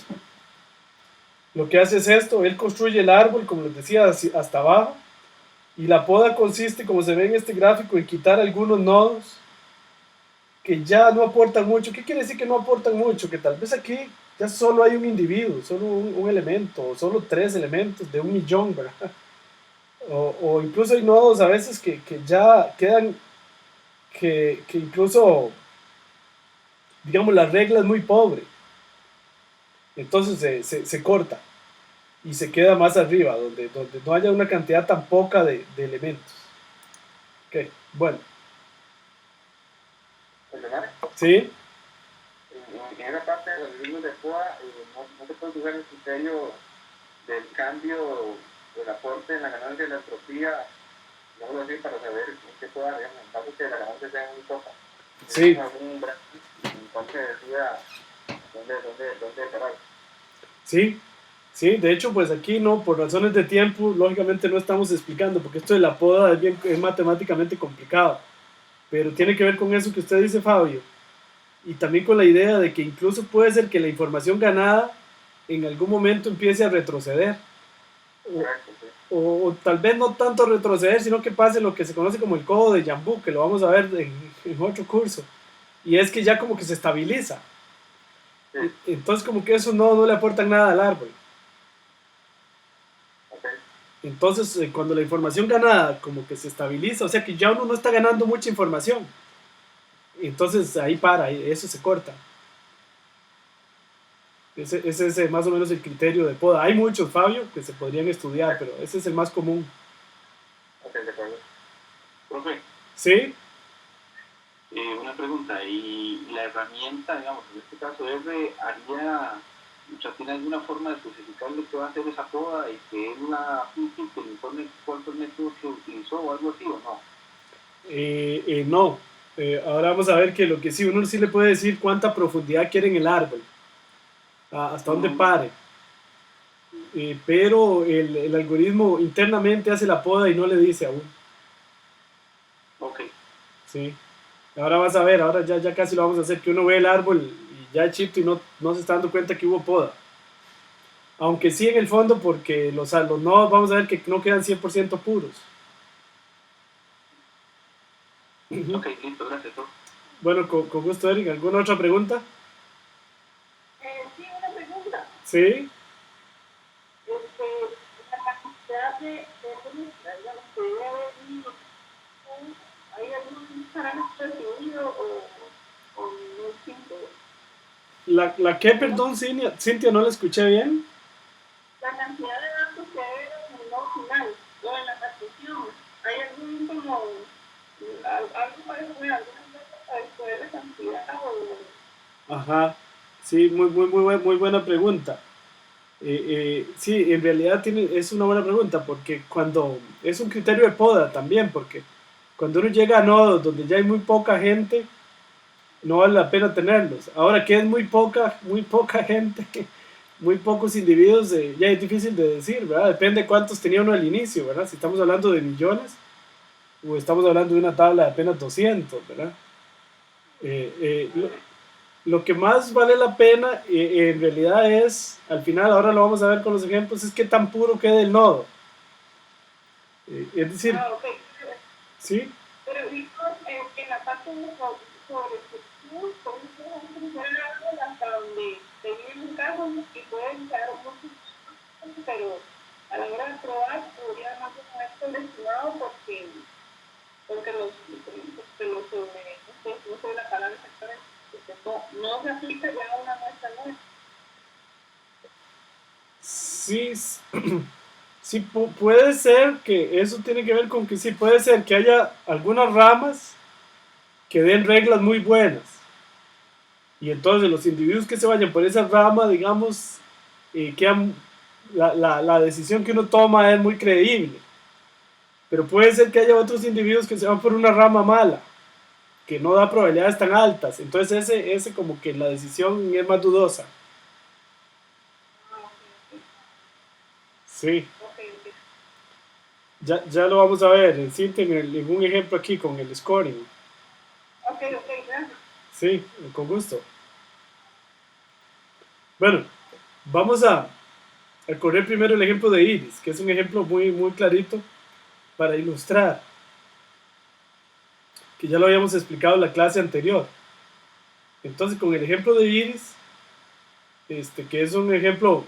lo que hace es esto, él construye el árbol, como les decía, hasta abajo, y la poda consiste, como se ve en este gráfico, en quitar algunos nodos que ya no aportan mucho. ¿Qué quiere decir que no aportan mucho? Que tal vez aquí ya solo hay un individuo, solo un elemento, o solo 3 elementos de 1.000.000, ¿verdad? O incluso hay nodos a veces que ya quedan, que incluso, digamos, la regla es muy pobre. Entonces se corta y se queda más arriba, donde no haya una cantidad tan poca de elementos. Ok, bueno. Sí. En esa parte de los algoritmos de POA no se puede usar el criterio del cambio del aporte en la ganancia de la entropía, vamos a decir, para saber en qué POA, digamos, en caso que la ganancia sea muy poca. Sí. Entonces decía dónde parar. Sí, sí, de hecho, pues aquí no, por razones de tiempo, lógicamente no estamos explicando, porque esto de la poda es matemáticamente complicado, pero tiene que ver con eso que usted dice, Fabio, y también con la idea de que incluso puede ser que la información ganada en algún momento empiece a retroceder. Correcto, sí. O tal vez no tanto retroceder, sino que pase lo que se conoce como el codo de Jambú, que lo vamos a ver en otro curso. Y es que ya como que se estabiliza. Sí, Entonces como que eso no le aporta nada al árbol. ok. Entonces cuando la información ganada como que se estabiliza, o sea que ya uno no está ganando mucha información. Entonces ahí para, eso se corta. Ese es más o menos el criterio de poda. Hay muchos, Fabio, que se podrían estudiar, pero ese es el más común. Ok, de acuerdo. Profe, ¿Sí? una pregunta, ¿y la herramienta, digamos, en este caso R, haría, o sea, tiene alguna forma de especificar lo que va a hacer esa poda y que es una útil que le informe cuántos métodos se utilizó o algo así o no? No. Ahora vamos a ver que lo que sí, uno sí le puede decir cuánta profundidad quiere en el árbol, hasta dónde pare. Pero el algoritmo internamente hace la poda y no le dice aún. Ok, ¿Sí? Ahora vas a ver, ahora ya casi lo vamos a hacer, que uno ve el árbol y ya es chito y no se está dando cuenta que hubo poda. Aunque sí en el fondo, porque los nodos vamos a ver que no quedan 100% puros. ok, listo, gracias, profe. Bueno, con gusto, Eric. ¿Alguna otra pregunta? Sí, una pregunta. Sí. La cantidad de muestras, digamos, que debe haber ¿hay algún parámetro definido o no existe? ¿La qué, perdón, Cintia? Cintia, no la escuché bien. La cantidad de datos que debe haber en el nodo final o en la partición. ¿Hay algún como algo para poner algunas datos para escoger la cantidad o Ajá. Sí, muy buena pregunta. Sí, en realidad es una buena pregunta porque cuando es un criterio de poda también, porque cuando uno llega a nodos donde ya hay muy poca gente, no vale la pena tenerlos. Ahora que es muy poca gente, muy pocos individuos, ya es difícil de decir, ¿verdad? Depende de cuántos tenía uno al inicio, ¿verdad? Si estamos hablando de millones o estamos hablando de una tabla de apenas 200, ¿verdad? Eh, eh, lo, lo que más vale la pena en realidad es, al final, ahora lo vamos a ver con los ejemplos, es qué tan puro queda el nodo. Es decir, ok, ¿sí? pero digo en la parte sobre estructuras, por ejemplo, hasta donde te viene un caso y pueden quedar muchos, pero a la hora de probar podría más o menos ser estimado porque no sé la palabra exactamente, porque no se aplica ya a una muestra nueva. Sí, sí puede ser que eso tiene que ver con que sí, puede ser que haya algunas ramas que den reglas muy buenas. Y entonces los individuos que se vayan por esa rama, digamos, quedan, la decisión que uno toma es muy creíble. Pero puede ser que haya otros individuos que se van por una rama mala, que no da probabilidades tan altas. Entonces ese como que la decisión es más dudosa. Sí, Ok. ya lo vamos a ver, en un ejemplo aquí con el scoring. Ok, gracias. Sí, con gusto. Bueno, vamos a correr primero el ejemplo de Iris, que es un ejemplo muy clarito para ilustrar, que ya lo habíamos explicado en la clase anterior. Entonces, con el ejemplo de Iris, que es un ejemplo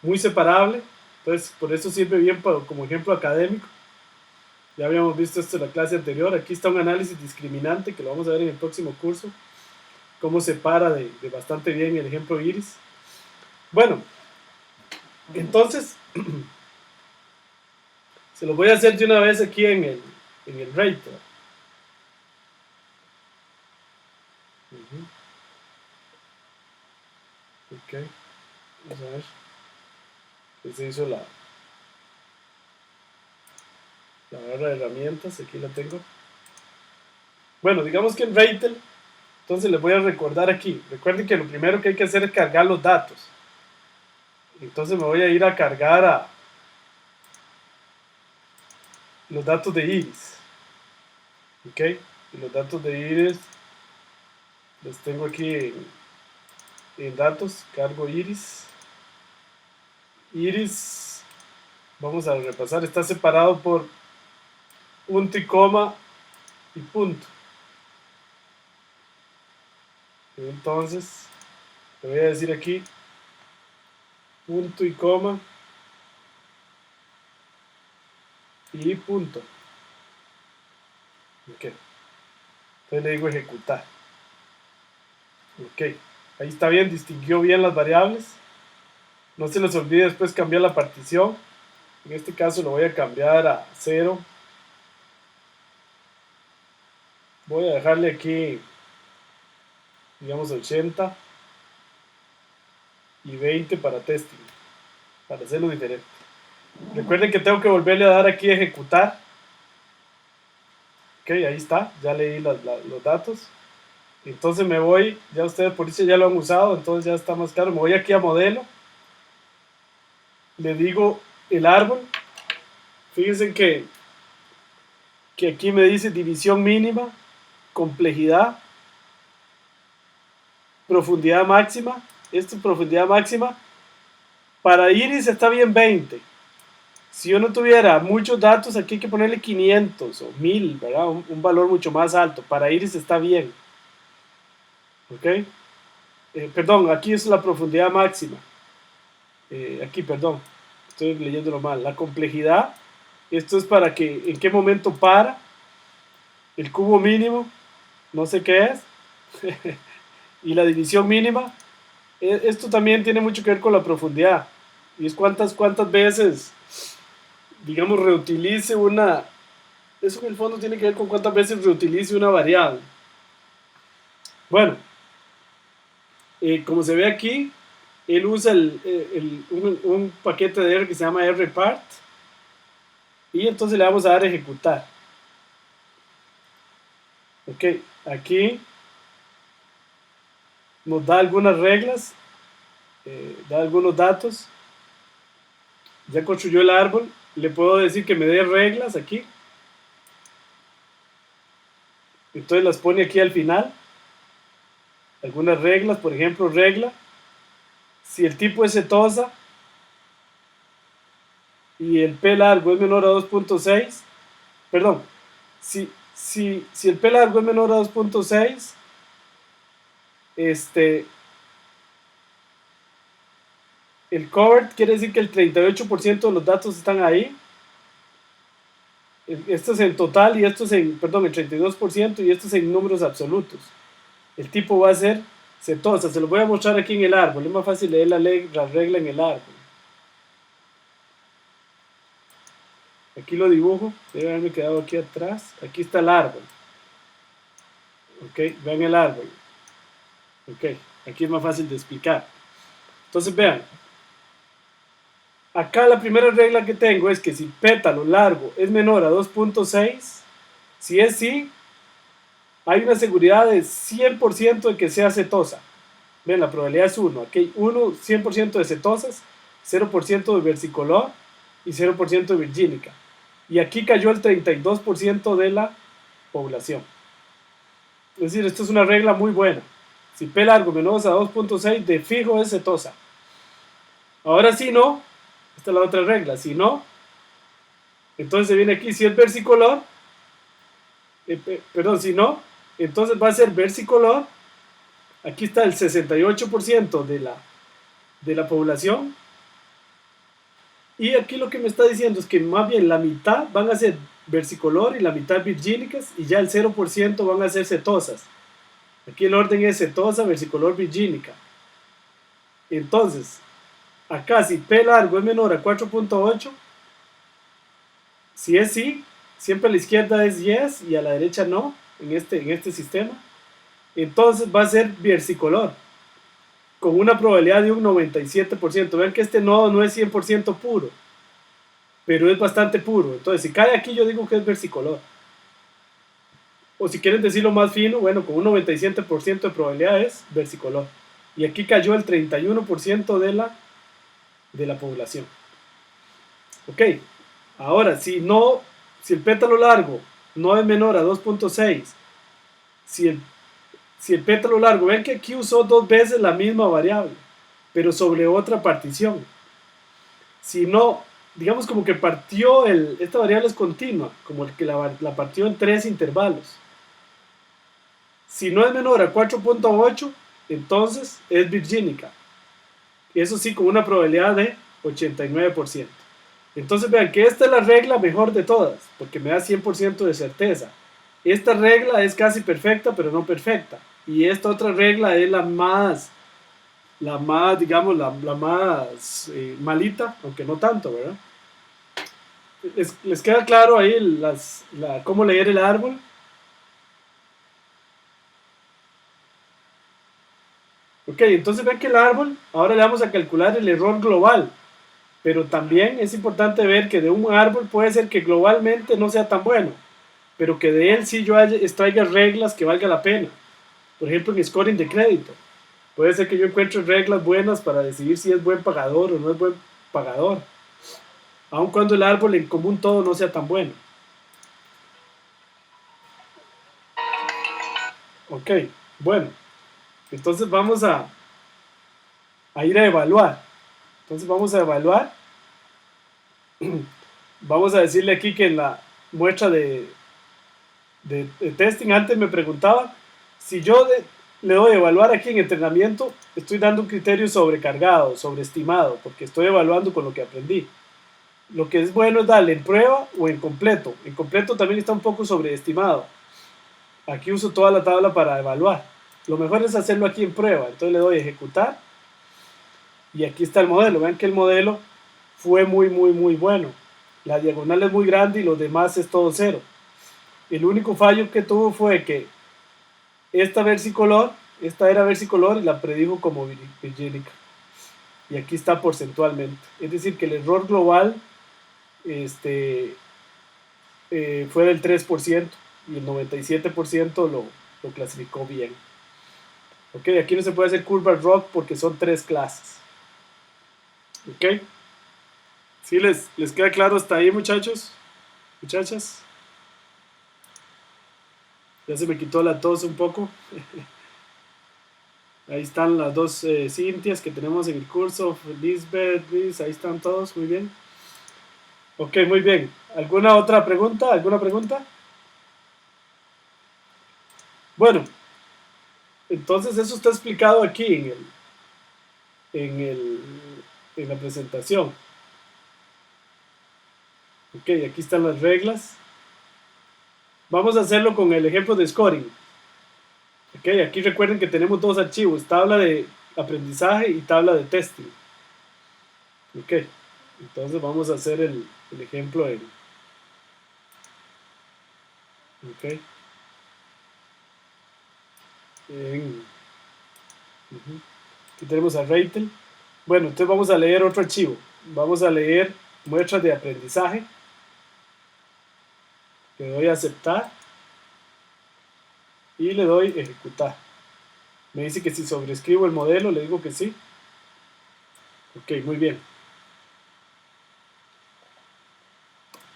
muy separable, entonces por eso sirve bien como ejemplo académico. Ya habíamos visto esto en la clase anterior. Aquí está un análisis discriminante que lo vamos a ver en el próximo curso, cómo separa de bastante bien el ejemplo Iris. Bueno, entonces se lo voy a hacer de una vez aquí en el Rater. Ok, vamos a ver qué se hizo la barra de herramientas. Aquí la tengo. Bueno, digamos que en Rater, entonces les voy a recordar aquí. Recuerden que lo primero que hay que hacer es cargar los datos. Entonces me voy a ir a cargar a los datos de Iris. Ok, y los datos de Iris los tengo aquí en datos, cargo iris. Iris, vamos a repasar, está separado por punto y coma y punto. Entonces, le voy a decir aquí punto y coma y punto. Ok. Entonces le digo ejecutar. Ok. Ahí está bien, distinguió bien las variables. No se les olvide después cambiar la partición. En este caso lo voy a cambiar a 0. Voy a dejarle aquí, digamos, 80 y 20 para testing, para hacerlo diferente. Recuerden que tengo que volverle a dar aquí a ejecutar. Ok, ahí está, ya leí los datos. Entonces me voy, ya ustedes por eso ya lo han usado, entonces ya está más claro. Me voy aquí a modelo. Le digo el árbol. Fíjense que aquí me dice división mínima, complejidad, profundidad máxima. Esto es profundidad máxima. Para iris está bien 20. Si yo no tuviera muchos datos, aquí hay que ponerle 500 o 1000, ¿verdad? Un valor mucho más alto. Para iris está bien. ¿Ok? Perdón, aquí es la profundidad máxima. Aquí, perdón, estoy leyéndolo mal. La complejidad, esto es para que en qué momento para. El cubo mínimo, no sé qué es. Y la división mínima, esto también tiene mucho que ver con la profundidad. Y es cuántas veces, digamos, reutilice una. Eso en el fondo tiene que ver con cuántas veces reutilice una variable. Bueno, como se ve aquí, él usa un paquete de R que se llama rpart. Y entonces le vamos a dar a ejecutar. Ok, aquí nos da algunas reglas, da algunos datos. Ya construyó el árbol. Le puedo decir que me dé reglas aquí. Entonces las pone aquí al final. Algunas reglas, por ejemplo, regla. Si el tipo es setosa y el P largo es menor a 2.6, perdón, si el P largo es menor a 2.6, el covered quiere decir que el 38% de los datos están ahí. Esto es en total y esto es en, perdón, el 32% y esto es en números absolutos. El tipo va a ser setosa. Se lo voy a mostrar aquí en el árbol. Es más fácil leer la regla en el árbol. Aquí lo dibujo. Debe haberme quedado aquí atrás. Aquí está el árbol. Ok, vean el árbol. Ok, aquí es más fácil de explicar. Entonces vean. Acá la primera regla que tengo es que si pétalo largo es menor a 2.6, si es sí, hay una seguridad de 100% de que sea setosa. Ven, la probabilidad es 1. Aquí hay 100% de cetosas, 0% de versicolor y 0% de virgínica. Y aquí cayó el 32% de la población. Es decir, esto es una regla muy buena. Si P largo menor a 2.6, de fijo es setosa. Ahora si no, esta es la otra regla. Si no, entonces se viene aquí, si es versicolor, perdón, si no, entonces va a ser versicolor. Aquí está el 68% de la población. Y aquí lo que me está diciendo es que más bien la mitad van a ser versicolor y la mitad virgínicas y ya el 0% van a ser cetosas. Aquí el orden es setosa, versicolor, virgínica. Entonces, acá si P largo es menor a 4.8, si es sí, siempre a la izquierda es yes y a la derecha no, en este sistema. Entonces va a ser versicolor, con una probabilidad de un 97%. Ven que este nodo no es 100% puro, pero es bastante puro. Entonces, si cae aquí, yo digo que es versicolor. O si quieren decirlo más fino, bueno, con un 97% de probabilidad es versicolor. Y aquí cayó el 31% de la población. Ok, ahora, si el pétalo largo no es menor a 2.6, si si el pétalo largo, ven que aquí usó 2 veces la misma variable, pero sobre otra partición. Si no, digamos como que partió, esta variable es continua, como el que la partió en 3 intervalos. Si no es menor a 4.8, entonces es virgínica. Eso sí, con una probabilidad de 89%. Entonces vean que esta es la regla mejor de todas, porque me da 100% de certeza. Esta regla es casi perfecta, pero no perfecta. Y esta otra regla es la más, digamos, la más malita, aunque no tanto, ¿verdad? ¿Les queda claro ahí cómo leer el árbol? Ok, entonces ven que el árbol, ahora le vamos a calcular el error global. Pero también es importante ver que de un árbol puede ser que globalmente no sea tan bueno, pero que de él sí yo extraiga reglas que valga la pena. Por ejemplo, en scoring de crédito. Puede ser que yo encuentre reglas buenas para decidir si es buen pagador o no es buen pagador, aun cuando el árbol en común todo no sea tan bueno. Ok, bueno, entonces vamos a ir a evaluar. Entonces vamos a evaluar. Vamos a decirle aquí que en la muestra de testing antes me preguntaba si yo le doy a evaluar aquí en entrenamiento, estoy dando un criterio sobrecargado, sobreestimado, porque estoy evaluando con lo que aprendí. Lo que es bueno es darle en prueba o en completo. En completo también está un poco sobreestimado. Aquí uso toda la tabla para evaluar. Lo mejor es hacerlo aquí en prueba. Entonces le doy a ejecutar y aquí está el modelo. Vean que el modelo fue muy bueno. La diagonal es muy grande y los demás es todo cero. El único fallo que tuvo fue que esta era versicolor y la predijo como virgínica. Y aquí está porcentualmente. Es decir, que el error global fue del 3% y el 97% lo clasificó bien. Ok, aquí no se puede hacer curva ROC porque son 3 clases. Ok. ¿Sí les queda claro hasta ahí, muchachos? Muchachas. Ya se me quitó la tos un poco. Ahí están las dos Cintias que tenemos en el curso. Lisbeth, Luis, ahí están todos. Muy bien. Ok, muy bien. ¿Alguna otra pregunta? ¿Alguna pregunta? Bueno, entonces eso está explicado aquí en la presentación. Ok, aquí están las reglas. Vamos a hacerlo con el ejemplo de scoring. Ok, aquí recuerden que tenemos 2 archivos, tabla de aprendizaje y tabla de testing. Ok, entonces vamos a hacer el ejemplo ok. Aquí tenemos a Ratel. Bueno, entonces vamos a leer otro archivo. Vamos a leer muestras de aprendizaje. Le doy a aceptar. Y le doy ejecutar. Me dice que si sobrescribo el modelo, le digo que sí. Ok, muy bien.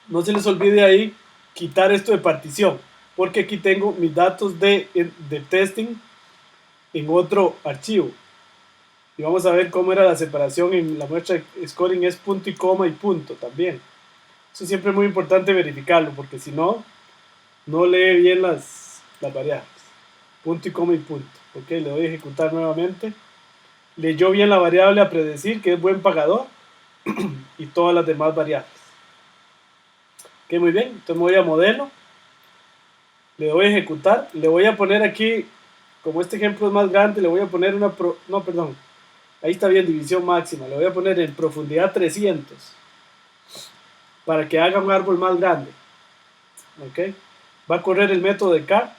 No se les olvide ahí quitar esto de partición, porque aquí tengo mis datos de testing en otro archivo. Y vamos a ver cómo era la separación en la muestra de scoring, es punto y coma y punto también. Eso siempre es muy importante verificarlo, porque si no, no lee bien las variables. Punto y coma y punto. Ok, le doy a ejecutar nuevamente. Leyó bien la variable a predecir, que es buen pagador, y todas las demás variables. Ok, muy bien. Entonces me voy a modelo. Le doy a ejecutar. Le voy a poner aquí, como este ejemplo es más grande, le voy a poner ahí está bien, división máxima. Le voy a poner en profundidad 300 para que haga un árbol más grande. Ok. Va a correr el método de CART.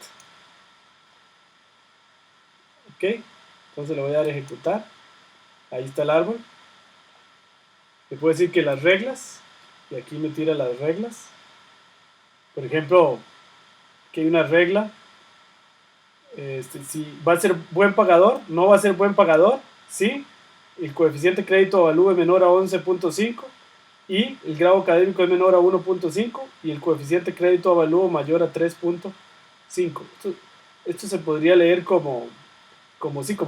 Ok. Entonces le voy a dar a ejecutar. Ahí está el árbol. Le puedo decir que las reglas, y aquí me tira las reglas. Por ejemplo, que hay una regla. Si va a ser buen pagador, no va a ser buen pagador, sí. El coeficiente crédito avalúe menor a 11.5 y el grado académico es menor a 1.5 y el coeficiente crédito avalúo mayor a 3.5. esto se podría leer como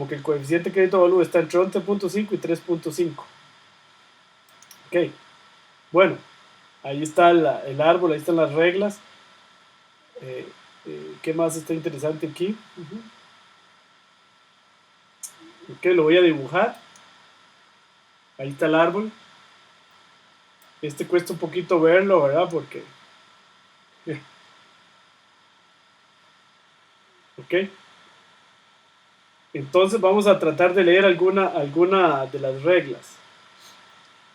que el coeficiente crédito valor está entre 11.5 y 3.5. Ok, bueno, ahí está el árbol, ahí están las reglas. ¿Qué más está interesante aquí? Ok, lo voy a dibujar. Ahí está el árbol. Este cuesta un poquito verlo, ¿verdad? Porque... ok. Entonces vamos a tratar de leer alguna de las reglas.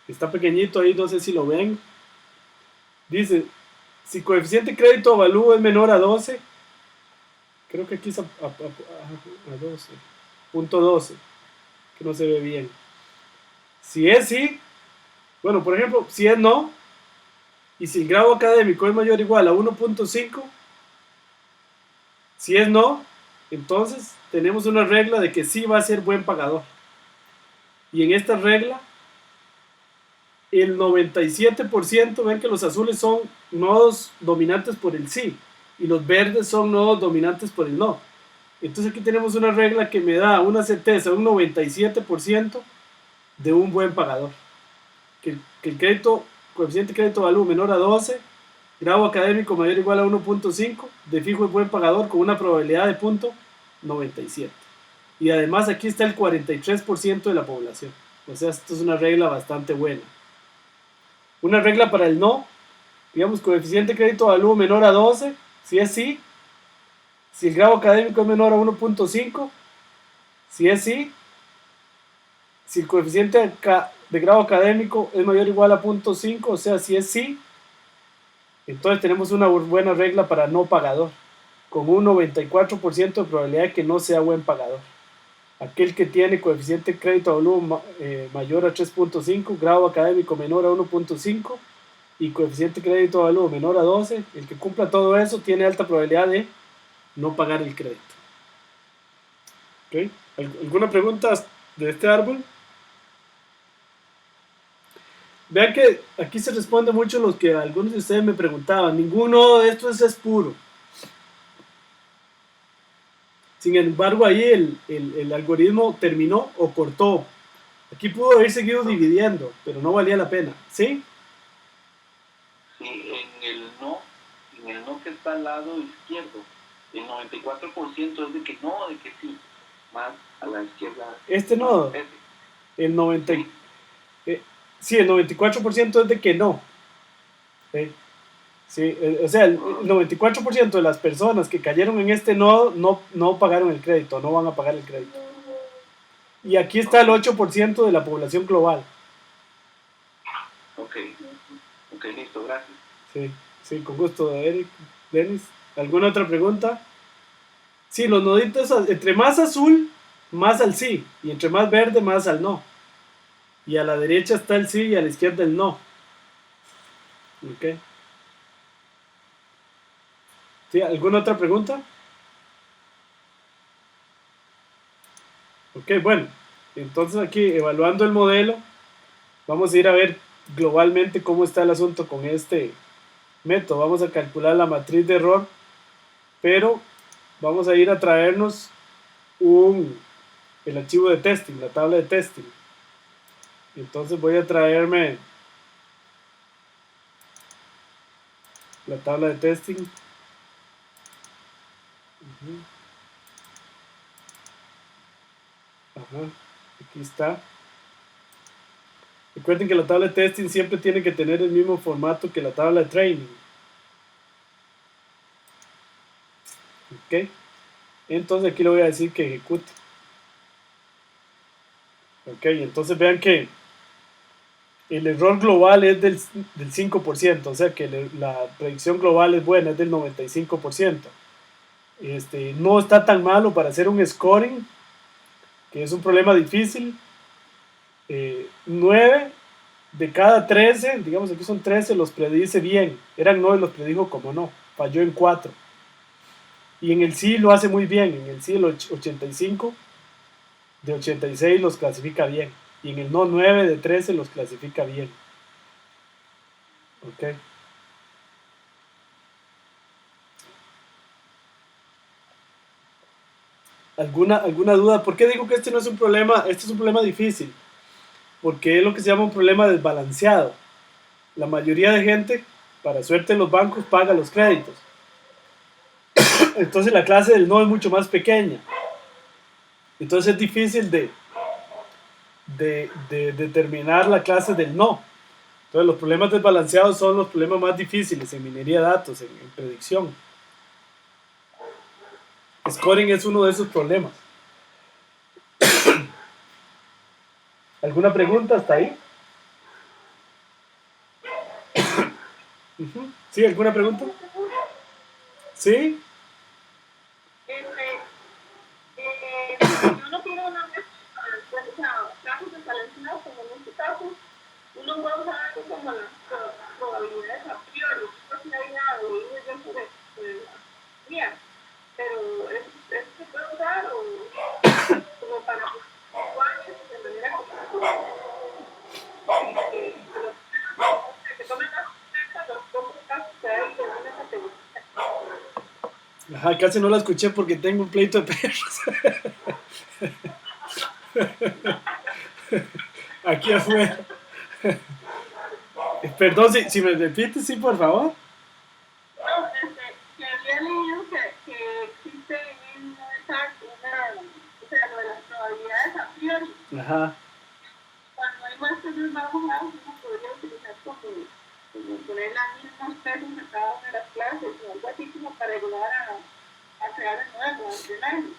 Está pequeñito ahí, no sé si lo ven. Dice, si coeficiente crédito avalúo es menor a 12, creo que aquí es a 12, punto 12, que no se ve bien. Si es sí, bueno, por ejemplo, si es no, y si el grado académico es mayor o igual a 1.5, si es no, entonces tenemos una regla de que sí va a ser buen pagador. Y en esta regla, el 97%, ven que los azules son nodos dominantes por el sí, y los verdes son nodos dominantes por el no. Entonces aquí tenemos una regla que me da una certeza, un 97% de un buen pagador. Que el crédito, coeficiente de crédito valor menor a 12, grado académico mayor o igual a 1.5, de fijo es buen pagador con una probabilidad de punto 97. Y además aquí está el 43% de la población. O sea, esto es una regla bastante buena. Una regla para el no, digamos, coeficiente de crédito valor menor a 12, si es sí. Si el grado académico es menor a 1.5, si es sí. Si el coeficiente de grado académico es mayor o igual a 0.5, o sea, si es sí, entonces tenemos una buena regla para no pagador, con un 94% de probabilidad de que no sea buen pagador. Aquel que tiene coeficiente de crédito a volumen mayor a 3.5, grado académico menor a 1.5 y coeficiente de crédito a volumen menor a 12, el que cumpla todo eso tiene alta probabilidad de no pagar el crédito. ¿Okay? ¿Alguna pregunta de este árbol? Vean que aquí se responde mucho lo que algunos de ustedes me preguntaban. Ninguno de estos es puro. Sin embargo, ahí el algoritmo terminó o cortó. Aquí pudo haber seguido dividiendo, pero no valía la pena. ¿Sí? Sí, en el no que está al lado izquierdo, el 94% es de que no, de que sí. Más a la izquierda. Este nodo. El 90, sí, el 94% es de que no. Sí, o sea, el 94% de las personas que cayeron en este nodo no pagaron el crédito, no van a pagar el crédito. Y aquí está el 8% de la población global. Ok, listo, gracias. Sí, sí, con gusto, Eric, Denis. ¿Alguna otra pregunta? Sí, los noditos, entre más azul, más al sí, y entre más verde, más al no. Y a la derecha está el sí y a la izquierda el no. Ok. ¿Sí? ¿Alguna otra pregunta? Ok, bueno. Entonces aquí, evaluando el modelo, vamos a ir a ver globalmente cómo está el asunto con este método. Vamos a calcular la matriz de error, pero vamos a ir a traernos el archivo de testing, la tabla de testing. Entonces voy a traerme la tabla de testing. Ajá, aquí está. Recuerden que la tabla de testing siempre tiene que tener el mismo formato que la tabla de training. Ok. Entonces aquí le voy a decir que ejecute. Ok, entonces vean que el error global es del 5%, o sea que la predicción global es buena, es del 95%. No está tan malo para hacer un scoring, que es un problema difícil. 9 de cada 13, digamos aquí son 13, los predice bien. Eran 9, los predijo como no. Falló en 4. Y en el sí lo hace muy bien. En el sí el 85 de 86 los clasifica bien. Y en el no 9 de 13 los clasifica bien. Ok. ¿Alguna duda? ¿Por qué digo que este no es un problema? Este es un problema difícil, porque es lo que se llama un problema desbalanceado. La mayoría de gente, para suerte en los bancos, paga los créditos. Entonces la clase del no es mucho más pequeña. Entonces es difícil de determinar la clase del no. Entonces los problemas desbalanceados son los problemas más difíciles en minería de datos, en predicción. Scoring es uno de esos problemas. ¿Alguna pregunta hasta ahí? ¿Sí? ¿Alguna pregunta? ¿Sí? Yo no quiero una vez, o sea, casos desbalanceados, como en este caso, uno puede usar algo como las probabilidades a priori. Yo no había oído yo sobre mía, pero ¿es se puede usar o como para usuarios de manera que tomen las cuentas los pocos casos que hay de una categoría? Ajá, casi no la escuché porque tengo un pleito de perros. Aquí afuera. Perdón, si me repites, sí, por favor. No, que había leído que existe o sea, lo de las probabilidades a priori. Ajá. Cuando hay muestras más bajas, uno podría utilizar como poner las mismas pesos en cada una de las clases o algo así como para ayudar a crear el nuevo, a entrenarlo.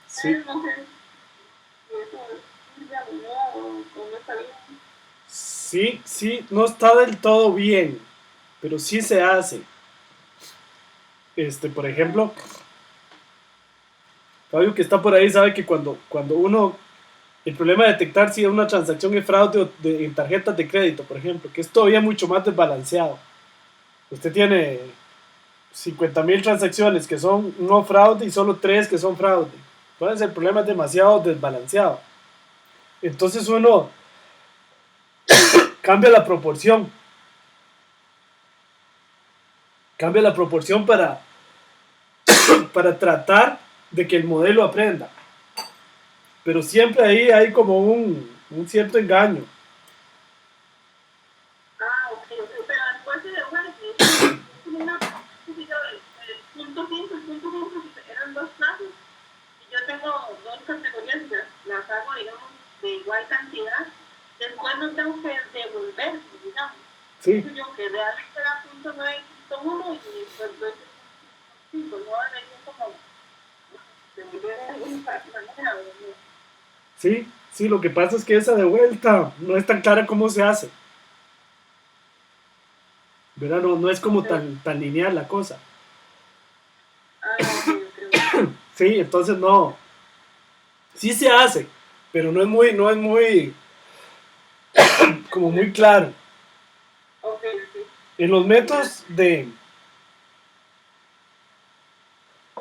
Sí. No sé si eso sirve a o no está bien. Sí, no está del todo bien, pero sí se hace. Por ejemplo, Fabio que está por ahí sabe que cuando uno, el problema de detectar si una transacción es fraude en tarjetas de crédito, por ejemplo, que es todavía mucho más desbalanceado. Usted tiene 50.000 transacciones que son no fraude y solo 3 que son fraude. Entonces el problema es demasiado desbalanceado. Entonces uno cambia la proporción. Cambia la proporción para tratar de que el modelo aprenda. Pero siempre ahí hay como un cierto engaño. Ok, pero después de una el punto 5 y punto 5 eran dos clases. Y yo tengo dos categorías y las hago, digamos, de igual cantidad. Después no tengo que devolver, digamos. Sí. Yo que realmente era punto 9 y punto 1 y pues 5, no debería como devolver algún manera. Sí, lo que pasa es que esa de vuelta no es tan clara cómo se hace. ¿Verdad? No es como tan lineal la cosa. Sí, entonces no. Sí se hace, pero no es muy, como muy claro. En los métodos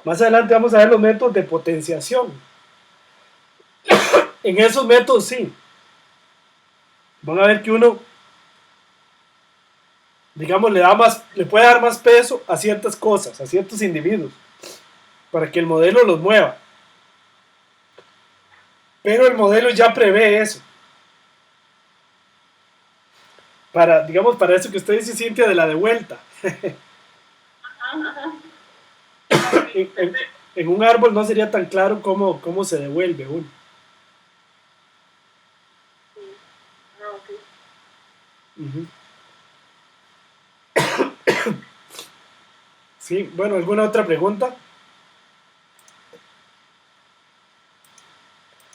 más adelante vamos a ver los métodos de potenciación. En esos métodos sí. Van a ver que uno, digamos, le puede dar más peso a ciertas cosas, a ciertos individuos, para que el modelo los mueva. Pero el modelo ya prevé eso. Digamos, para eso que usted dice, Cintia, de la de vuelta. en un árbol no sería tan claro cómo se devuelve uno. Uh-huh. Sí, bueno, ¿alguna otra pregunta?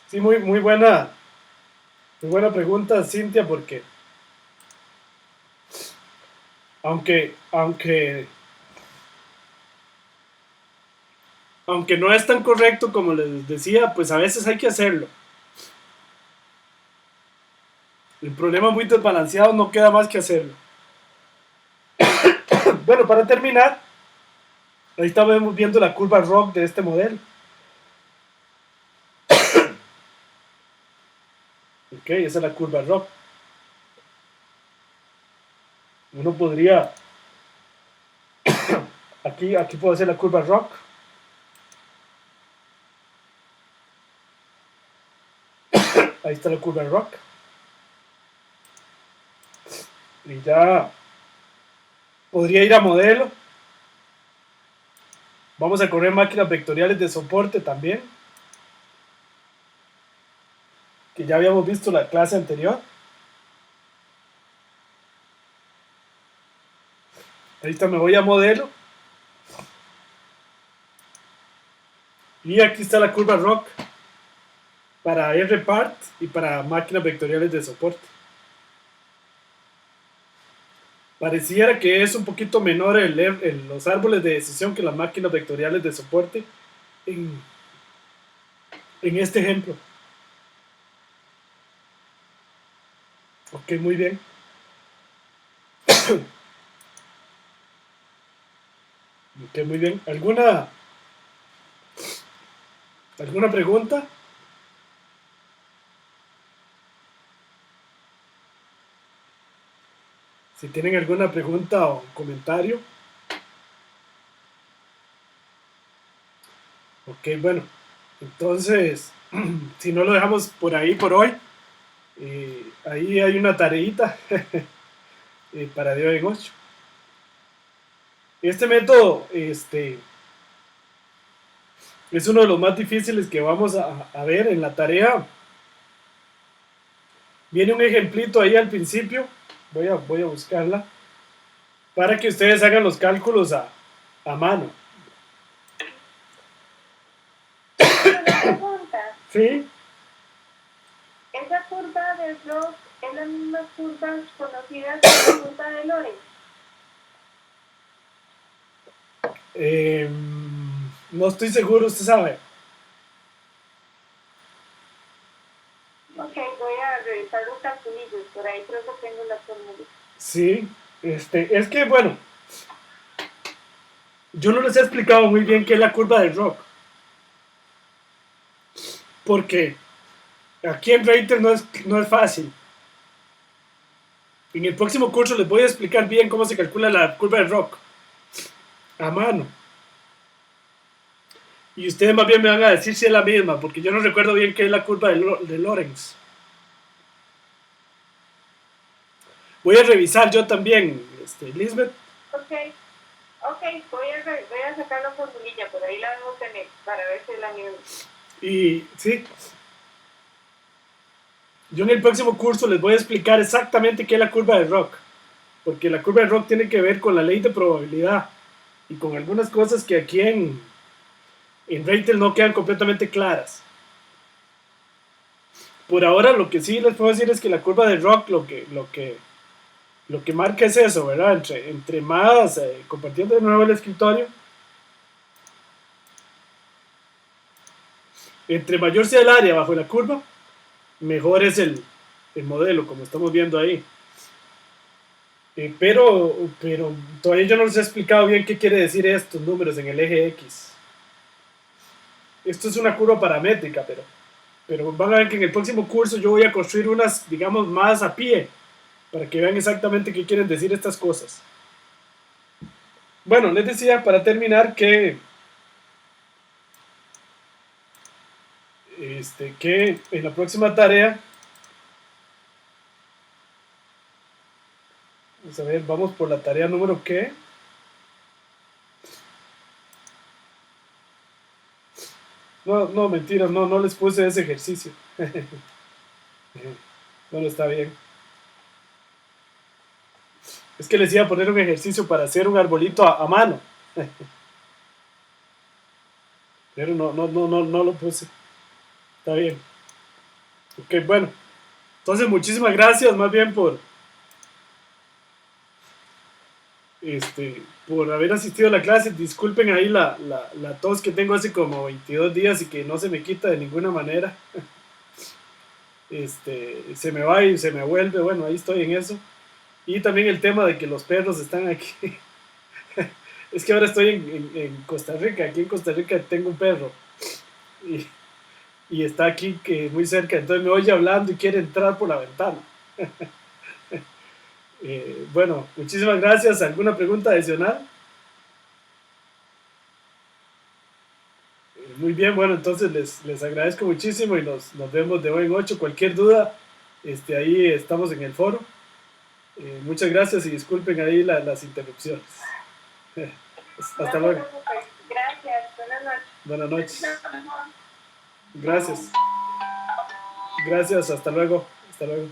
Sí, muy buena pregunta, Cintia, porque aunque no es tan correcto como les decía, pues a veces hay que hacerlo. El problema muy desbalanceado no queda más que hacerlo. Bueno, para terminar, ahí estamos viendo la curva ROC de este modelo. Ok, esa es la curva ROC. Uno podría, aquí puedo hacer la curva ROC. Ahí está la curva de ROC. Y ya podría ir a modelo. Vamos a correr máquinas vectoriales de soporte también, que ya habíamos visto la clase anterior. Ahorita me voy a modelo. Y aquí está la curva ROC para RPart y para máquinas vectoriales de soporte. Pareciera que es un poquito menor los árboles de decisión que las máquinas vectoriales de soporte en este ejemplo. Ok, muy bien. Ok, muy bien. ¿Alguna pregunta? Si tienen alguna pregunta o comentario. Ok, bueno. Entonces, si no lo dejamos por ahí por hoy, ahí hay una tareita para de hoy en 8. Este método es uno de los más difíciles que vamos a ver en la tarea. Viene un ejemplito ahí al principio. Voy a buscarla para que ustedes hagan los cálculos a mano. Una pregunta. ¿Sí? ¿Esa curva de ROC es la misma curva conocida como curva de Lorentz? No estoy seguro, usted sabe. Ok, voy a revisar los calculillos, por ahí creo que tengo la fórmula. Sí, es que bueno, yo no les he explicado muy bien qué es la curva de ROC. Porque aquí en Reiter no es fácil. En el próximo curso les voy a explicar bien cómo se calcula la curva de ROC a mano. Y ustedes más bien me van a decir si es la misma, porque yo no recuerdo bien qué es la curva de Lorentz. Voy a revisar yo también, Lisbeth. Ok, voy a sacar la formulilla, por ahí la debo tener, para ver si es la misma. Y sí, yo en el próximo curso les voy a explicar exactamente qué es la curva de ROC, porque la curva de ROC tiene que ver con la ley de probabilidad y con algunas cosas que aquí en Reitel no quedan completamente claras. Por ahora lo que sí les puedo decir es que la curva de ROC lo que marca es eso, ¿verdad? Entre más, compartiendo de nuevo el escritorio, entre mayor sea el área bajo la curva, mejor es el modelo, como estamos viendo ahí. Pero todavía yo no les he explicado bien qué quiere decir estos números en el eje X. Esto es una curva paramétrica, pero van a ver que en el próximo curso yo voy a construir unas, digamos, más a pie, para que vean exactamente qué quieren decir estas cosas. Bueno, les decía para terminar que en la próxima tarea, vamos a ver, vamos por la tarea número ¿qué? No, mentira, no les puse ese ejercicio. Bueno, está bien. Es que les iba a poner un ejercicio para hacer un arbolito a mano. Pero no lo puse. Está bien. Ok, bueno. Entonces, muchísimas gracias más bien por haber asistido a la clase. Disculpen ahí la tos que tengo hace como 22 días y que no se me quita de ninguna manera. Se me va y se me vuelve. Bueno, ahí estoy en eso. Y también el tema de que los perros están aquí. Es que ahora estoy en Costa Rica. Aquí en Costa Rica tengo un perro. Y está aquí muy cerca. Entonces me oye hablando y quiere entrar por la ventana. Bueno, muchísimas gracias. ¿Alguna pregunta adicional? Muy bien, bueno, entonces les agradezco muchísimo y nos vemos de hoy en 8. Cualquier duda, ahí estamos en el foro. Muchas gracias y disculpen ahí las interrupciones. Hasta luego. Gracias, buenas noches. Buenas noches. Gracias. Gracias, hasta luego. Hasta luego.